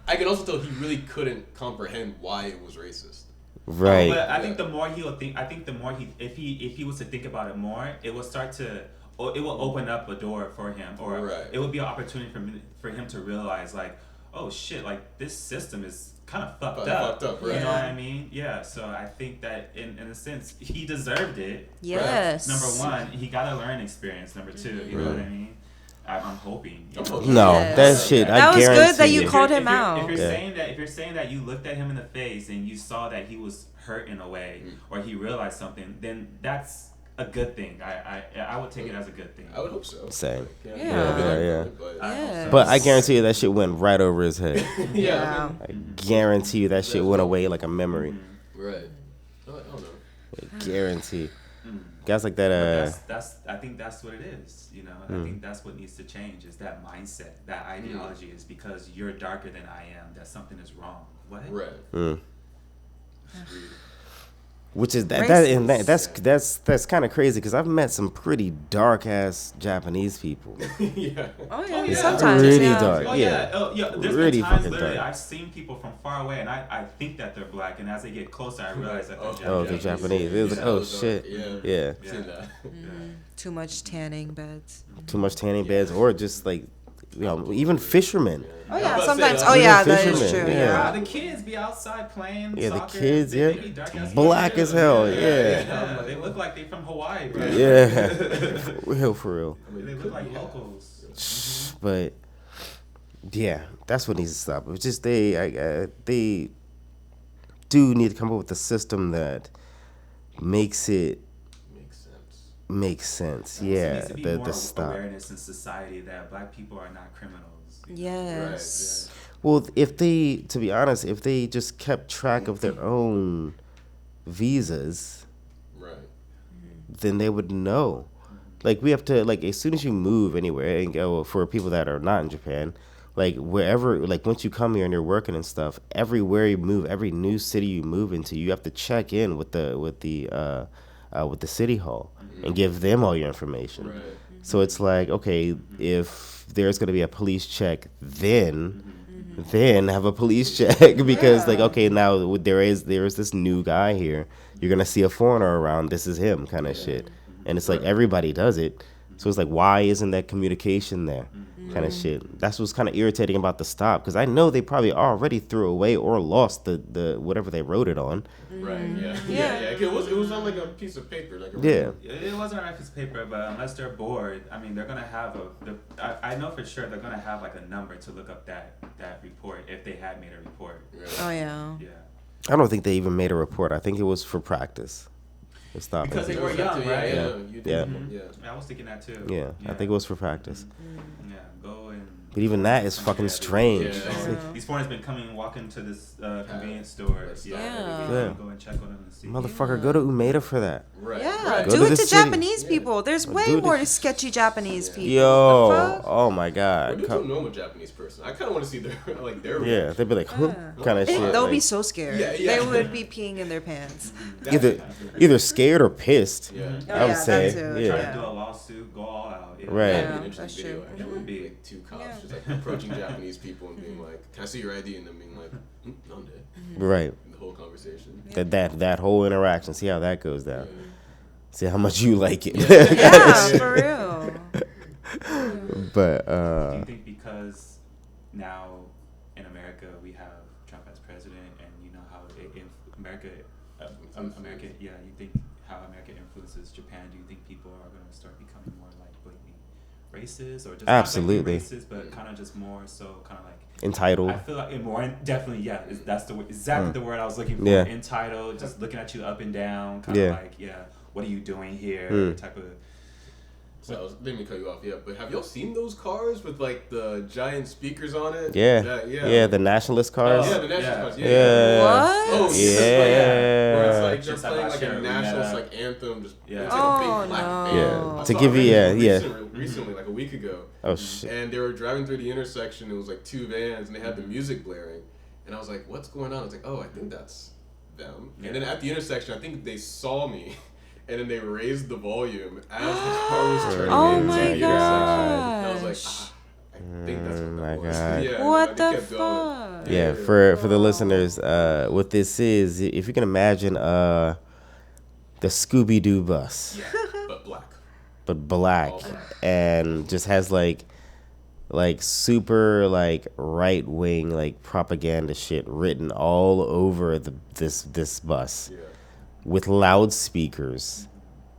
I can also tell he really couldn't comprehend why it was racist. Right. But I think the more he'll think, if he was to think about it more, it will start to, or it will open up a door for him, or it would be an opportunity for him to realize, like, oh shit, like this system is kind of fucked up. Right. You know what I mean? Yeah. So I think that in a sense he deserved it. Yes. Number one, he got a learning experience. Number two, you know what I mean? I'm hoping. No, Yes. that shit. That I was guarantee good that you you. called him out. If you're Yeah. saying that you looked at him in the face and you saw that he was hurt in a way, or he realized something, then that's a good thing. I would take it as a good thing. I would hope so. Same. Yeah. Yeah. But, Yeah. But I guarantee you that shit went right over his head. Yeah. I guarantee you that shit went away like a memory. Right. I don't know. I guarantee. Guys like that. That's I think that's what it is, you know. And I think that's what needs to change is that mindset, that ideology is because you're darker than I am that something is wrong. What? Right. Which is Racist. that's kind of crazy because I've met some pretty dark ass Japanese people. Yeah. Oh yeah. yeah. Sometimes. Really yeah. dark. Oh Yeah. yeah, there's Really been times fucking literally dark. I've seen people from far away and I think that they're black and as they get closer I realize that they're Japanese. Oh, they're Japanese. It was like, oh shit. Yeah. Seen that. Too much tanning beds. Too much tanning beds, or just like, you know, even fishermen. Oh I'm yeah. about to Sometimes. say, Oh yeah. That fishermen, is true. yeah. Yeah. Wow, the kids be outside playing Yeah, the soccer. kids, They yeah, be dark as black as hell. Yeah. Yeah, they look like they from Hawaii, bro. Yeah. For real. They look like locals. But yeah, that's what needs to stop. It's just they do need to come up with a system that makes it Makes sense. make sense. There Yeah, needs to be the more stop. awareness in society that black people are not criminals. Yes. Well, if they, to be honest, if they just kept track of their own visas, Right. then they would know. Like, we have to, like, as soon as you move anywhere and go, for people that are not in Japan, like, wherever, like, once you come here and you're working and stuff, everywhere you move, every new city you move into, you have to check in with the city hall and give them all your information. Right. So it's like, okay, if there's going to be a police check, then have a police check because like, okay, now there is this new guy here. You're going to see a foreigner around. This is him kind of shit. And it's like everybody does it. So it's like, why isn't that communication there kind of shit? That's what's kind of irritating about the stop because I know they probably already threw away or lost the whatever they wrote it on. Right. Yeah. Yeah. It was on like a piece of paper. Like a Yeah. It wasn't on a piece of paper, but unless they're bored, I mean, they're gonna have I know for sure they're gonna have like a number to look up that report if they had made a report. Oh yeah. Yeah. I don't think they even made a report. I think it was for practice. It's not Because they It were was young, that too, right? Yeah. Yeah. You Yeah. did. Yeah. I was thinking that too. Yeah, I think it was for practice. Yeah, go and. But even that is fucking strange. Yeah. It's like, These foreigners been coming, walking to this convenience store. Yeah. Yeah. Go and check on them and see. motherfucker, go to Umeda for that. Right. Yeah, Right. Go do to it the to city. Japanese people. There's way do it more to- sketchy Japanese people. Yo, The fuck? oh my Or god. do it to a normal Japanese person. I kind of want to see their their Yeah, they'd be like, huh? Kind of shit. They'll be like, so scared. Yeah, yeah. They would be peeing in their pants. either scared or pissed. Yeah. Oh, I would yeah, say, that too. yeah. Try to do a lawsuit, go all out. Yeah. Right. That'd be Yeah, an interesting that's video. true. Actually. It would be like two cops Yeah. just like approaching Japanese people and being like, "Can I see your ID?" and them being like, "Nande." Right. In the whole conversation. That whole interaction. See how that goes down. See how much you like it. Yeah, for real. But Do you think because now in America we have Trump as president, and you know how America, yeah, you think how America influences Japan? Do you think people are going to start becoming more like blatantly racist, or just Absolutely. not blatantly racist, but kind of just more so kind of like entitled. I feel like more definitely, yeah. That's exactly the word I was looking for. Yeah. Entitled, just looking at you up and down, kind of Yeah. like, yeah, what are you doing here? Type of. So I didn't mean to cut you off, but have y'all seen those cars with like the giant speakers on it? Yeah. Yeah, the nationalist cars. Yeah, the national Yeah. cars. Yeah. What? Oh, Yeah. Where it's like Just they're playing about like a Sherry, national yeah. like anthem. Just Yeah. it's like a Oh, big black no. van. Yeah. I To saw give it you- recently, like a week ago. Oh shit. And they were driving through the intersection. It was like two vans, and they had the music blaring. And I was like, "What's going on?" I was like, "Oh, I think that's them." Yeah. And then at the intersection, I think they saw me, and then they raised the volume as the car was turning Oh into my the intersection. And I was gosh. like, I think that's what Oh that my was. God. Yeah, What they the kept going. fuck? Yeah, for the listeners, what this is, if you can imagine the Scooby Doo bus, Yeah, but black. but black, All black. and just has like super like right wing like propaganda shit written all over this bus Yeah. with loudspeakers,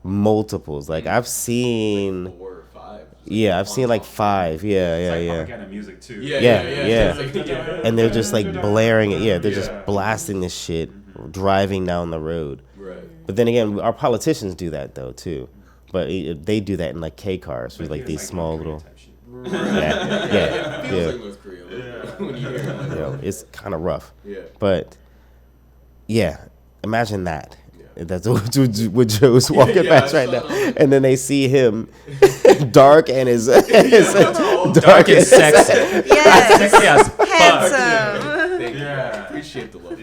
multiples. Like I've seen. 4 or 5. Yeah, I've seen like 5. Yeah, It's yeah, like yeah. propaganda music too. Yeah. And they're just like blaring it. Yeah, they're just blasting this shit, driving down the road. Right. But then again, our politicians do that though too. But they do that in like K cars with like these small little. Yeah. It feels like North Korea a little bit when you hear it like that. It's kind of rough. Yeah. But yeah, imagine that. That's what Joe's walking past right now, and then they see him, dark and his Dark and sexy. Yes. Sexy as fuck. Handsome. Thank you. I Yeah. appreciate the love.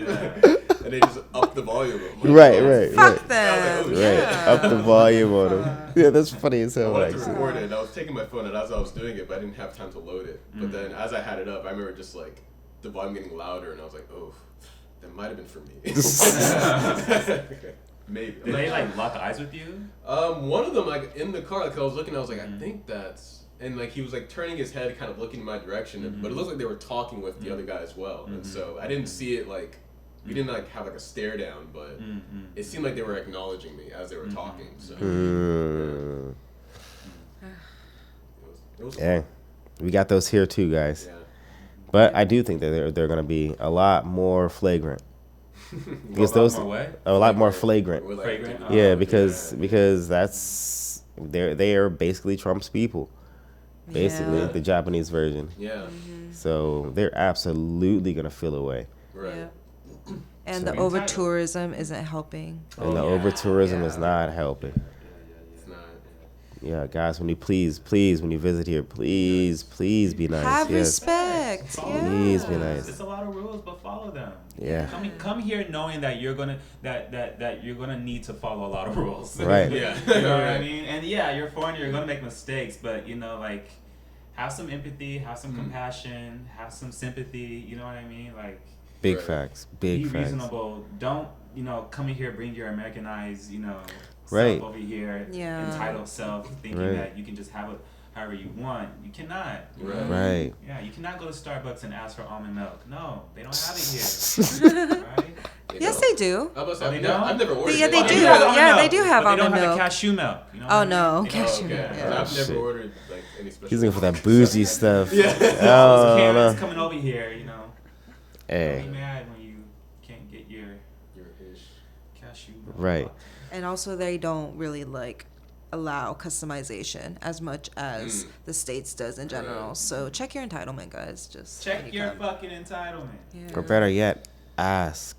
And they just up the volume. I'm like, Right. Fuck them. Right, Yeah. up the volume on him. Yeah, that's funny as I hell. wanted to Actually. record it, and I was taking my phone, and as I was doing it, but I didn't have time to load it. But then as I had it up, I remember just like the volume getting louder, and I was like, oh, that might have been for me. Maybe. Did they like lock eyes with you? One of them, like in the car, like I was looking, I was like, I think that's, and like he was like turning his head, kind of looking in my direction, but it looked like they were talking with the other guy as well, and so I didn't see it like. We didn't like have like a stare down, but it seemed like they were acknowledging me as they were talking. So it was Yeah, we got those here too, guys. yeah. But I do think that they're gonna be a lot more flagrant. Because A lot more what? a lot more flagrant. We're, like, Fragrant? taking- Yeah, because that's they are basically Trump's people, basically Yeah. the Japanese version. Yeah. So they're absolutely gonna feel away. Right. Yeah. And So- the over tourism isn't helping. And the over tourism is not helping. It's not. Yeah, guys, when you please, when you visit here, please be nice. Have Yes. respect. Please be Yeah. nice. It's a lot of rules, but follow them. Yeah. Come here knowing that you're gonna that you're gonna need to follow a lot of rules. Right. Yeah. You know what I mean? And yeah, you're a foreigner, you're gonna make mistakes, but you know, like, have some empathy, have some compassion, have some sympathy. You know what I mean? Like, Big Right. facts. be Big facts. reasonable. Don't come in here, bring your Americanized, Right. self over here, Yeah. entitled self, thinking Right. that you can just have it however you want. You cannot. Right. Right. Yeah, you cannot go to Starbucks and ask for almond milk. No, they don't have it here. Right? Yes, they do. I was Oh, about to they say, don't? I've never ordered Yeah, it. they They do. do have almond Yeah, they milk, do have but they don't almond have milk. the cashew milk. You know Oh what I no, mean? They don't- cashew. Okay. Yeah. I've Shit. never ordered like any special. He's looking for that bougie stuff. Yeah. Oh, Karen's no. coming over here, Don't Hey. be mad when you can't get your Your ish. cashew milk. Right. And also, they don't really like allow customization as much as the states does in general. Right. So check your entitlement, guys. Just when Check you your come. fucking entitlement. Yeah. Or better yet, ask.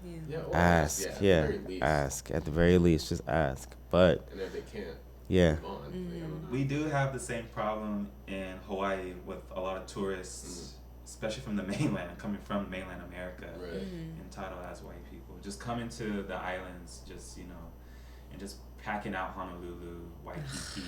Yeah. Yeah. Or Ask. at Yeah. the very least. Ask. At the very least, just ask. But And if they can't, yeah. move on. You know? We do have the same problem in Hawaii with a lot of tourists, especially from the mainland, coming from mainland America, Right. entitled as white people, just coming to the islands, just and just packing out Honolulu, Waikiki.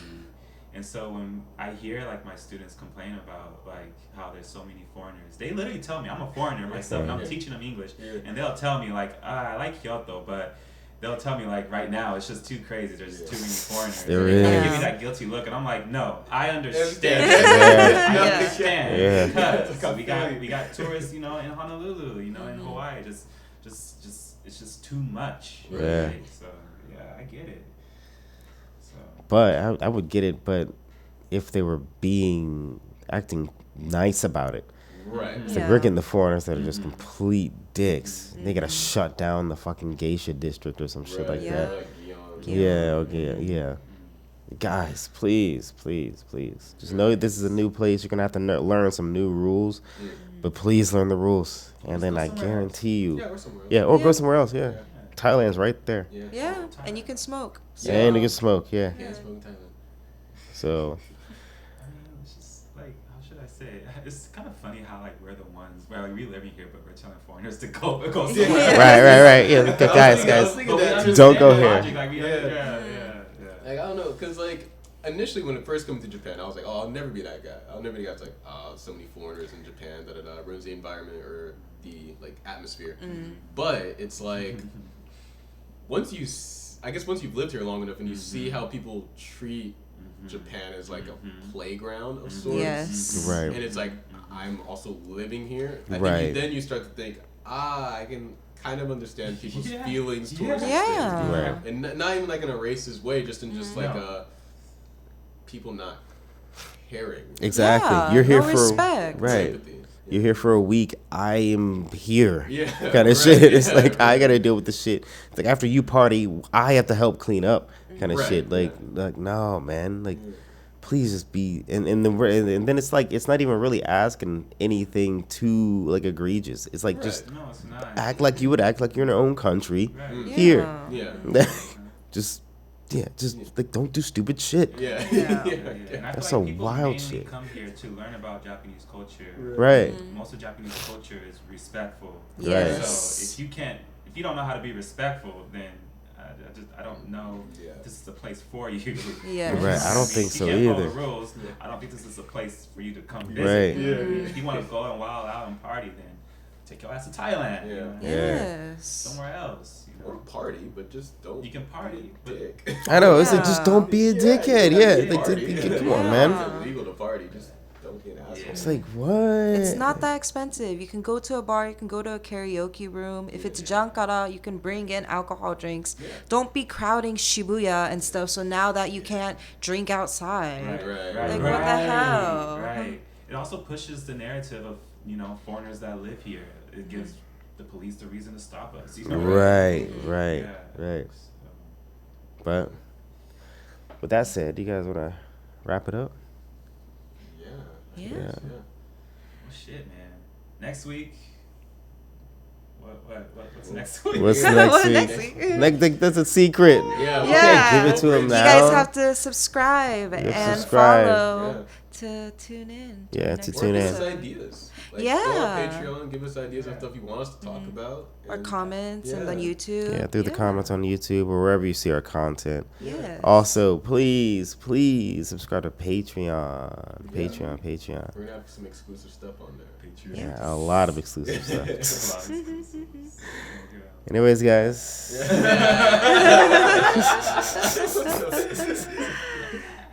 And so when I hear like my students complain about like how there's so many foreigners, they literally tell me, I'm a foreigner myself, and I'm Yeah. teaching them English, Yeah. and they'll tell me like, I like Kyoto, but they'll tell me like right now it's just too crazy. There's too many foreigners. There And they kinda is. give me that guilty look, and I'm like, no, I understand. Yeah. I Yeah. understand Yeah. because we got tourists, in Honolulu, in Hawaii, just it's just too much. Yeah. Right? So yeah, I get it. So But I would get it, but if they were acting nice about it. Right. It's like Yeah. we're getting the foreigners that are just complete dicks. They gotta shut down the fucking geisha district or some shit like Yeah. that. Yeah, okay, yeah. Guys, please. Just know this is a new place. You're gonna have to learn some new rules, but please learn the rules, and then I guarantee you, Yeah, or somewhere else. yeah, or go Yeah. somewhere else. Yeah, Thailand's right there, Yeah. Yeah, and you can smoke. and you can smoke. Yeah, Yeah, it's from Thailand. so I mean, it's just like, how should I say it? It's kind of funny how like we're the ones where like we living here, but we're telling foreigners to go somewhere. right. Yeah, I was guys, thinking But we that too. understand Don't go the here. logic, like, yeah. Like, I don't know, because, like, initially when it first came to Japan, I was like, oh, I'll never be that guy. I'll never be the guy that's like, so many foreigners in Japan, ruins the environment or the, like, atmosphere. But it's like, once you've lived here long enough and you see how people treat Japan as, like, a playground of sorts. Yes. right, And it's like, I'm also living here. I Right. think then you start to think, I can kind of understand people's Yeah. feelings towards these Yeah. things. Right. And not even like in a racist way, just in just like No. people not caring. Exactly. Yeah, You're here no for respect. right. Sympathy. You're here for a week. I am here. Yeah. Kind of right, shit. It's yeah, like I right. gotta deal with the shit. It's like after you party, I have to help clean up. Kind of Right, shit. Like yeah. like no man. Like please just be and then it's like it's not even really asking anything too like egregious. It's like just No, it's not. act like you would act like you're in your own country Right. here. Yeah. just like don't do stupid shit. Yeah. Yeah. Yeah, and I That's feel a like people wild mainly shit. come here to learn about Japanese culture. Right. Most of Japanese culture is respectful. Yes. So if you don't know how to be respectful, then I don't know Yeah. if this is a place for you. Yes. Right, I don't think If so you can't either. follow the rules, I don't think this is a place for you to come visit. Right. Yeah. If you want to go and wild out and party, then take your ass to Thailand. Yeah. You know? Yes. Somewhere else. You Or know? party, but just don't. You can party, but Dick. I know. It's like just Yeah. don't be a dickhead. Yeah. Like, Party, come on, man. It's illegal to party. Just don't be an asshole. It's like what? It's not that expensive. You can go to a bar, you can go to a karaoke room. If it's jankara, you can bring in alcohol drinks. Yeah. Don't be crowding Shibuya and stuff. So now that you can't drink outside. Right. Like, what the hell? Right. It also pushes the narrative of foreigners that live here. It gives the police the reason to stop us. Right. So, But with that said, you guys want to wrap it up? Yeah. Yeah. well, shit, man. Next week. What's next week? What's What next next week? week? Next, that's a secret. Yeah. You Yeah. can't give it to him You now. guys have to subscribe You have to and subscribe. follow to tune in. Yeah, the to next tune in. Give us episode. ideas. Like, Yeah. Go on Patreon. Give us ideas of stuff you want us to talk about. Or and- comments and on Yeah. YouTube. Yeah, through the comments on YouTube or wherever you see our content. Yeah. Also, please subscribe to Patreon. Patreon. We're gonna have some exclusive stuff on there. Yeah, a lot of exclusive stuff. There's a lot of excuses. Anyways, guys.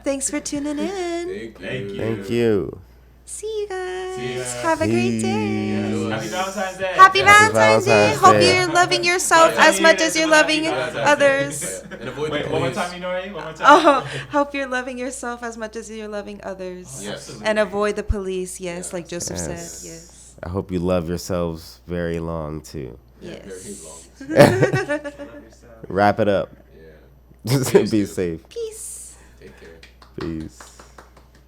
Thanks for tuning in. Thank you. Thank you. See you guys. See you guys. Have a great day. Yes. Happy Valentine's Day. Happy Happy Valentine's Day. Valentine's Hope Day. you're loving yourself as much as you're loving others. And avoid Wait, the one more police. time, Minori. One more time. Oh, hope you're loving yourself as much as you're loving others. Yes. And avoid the police, yes, like Joseph Yes. said. Yes. I hope you love yourselves very long, too. Yeah, Yes. very long. Love yourself. Wrap it up. Yeah. Be safe. Peace. Take care. Peace.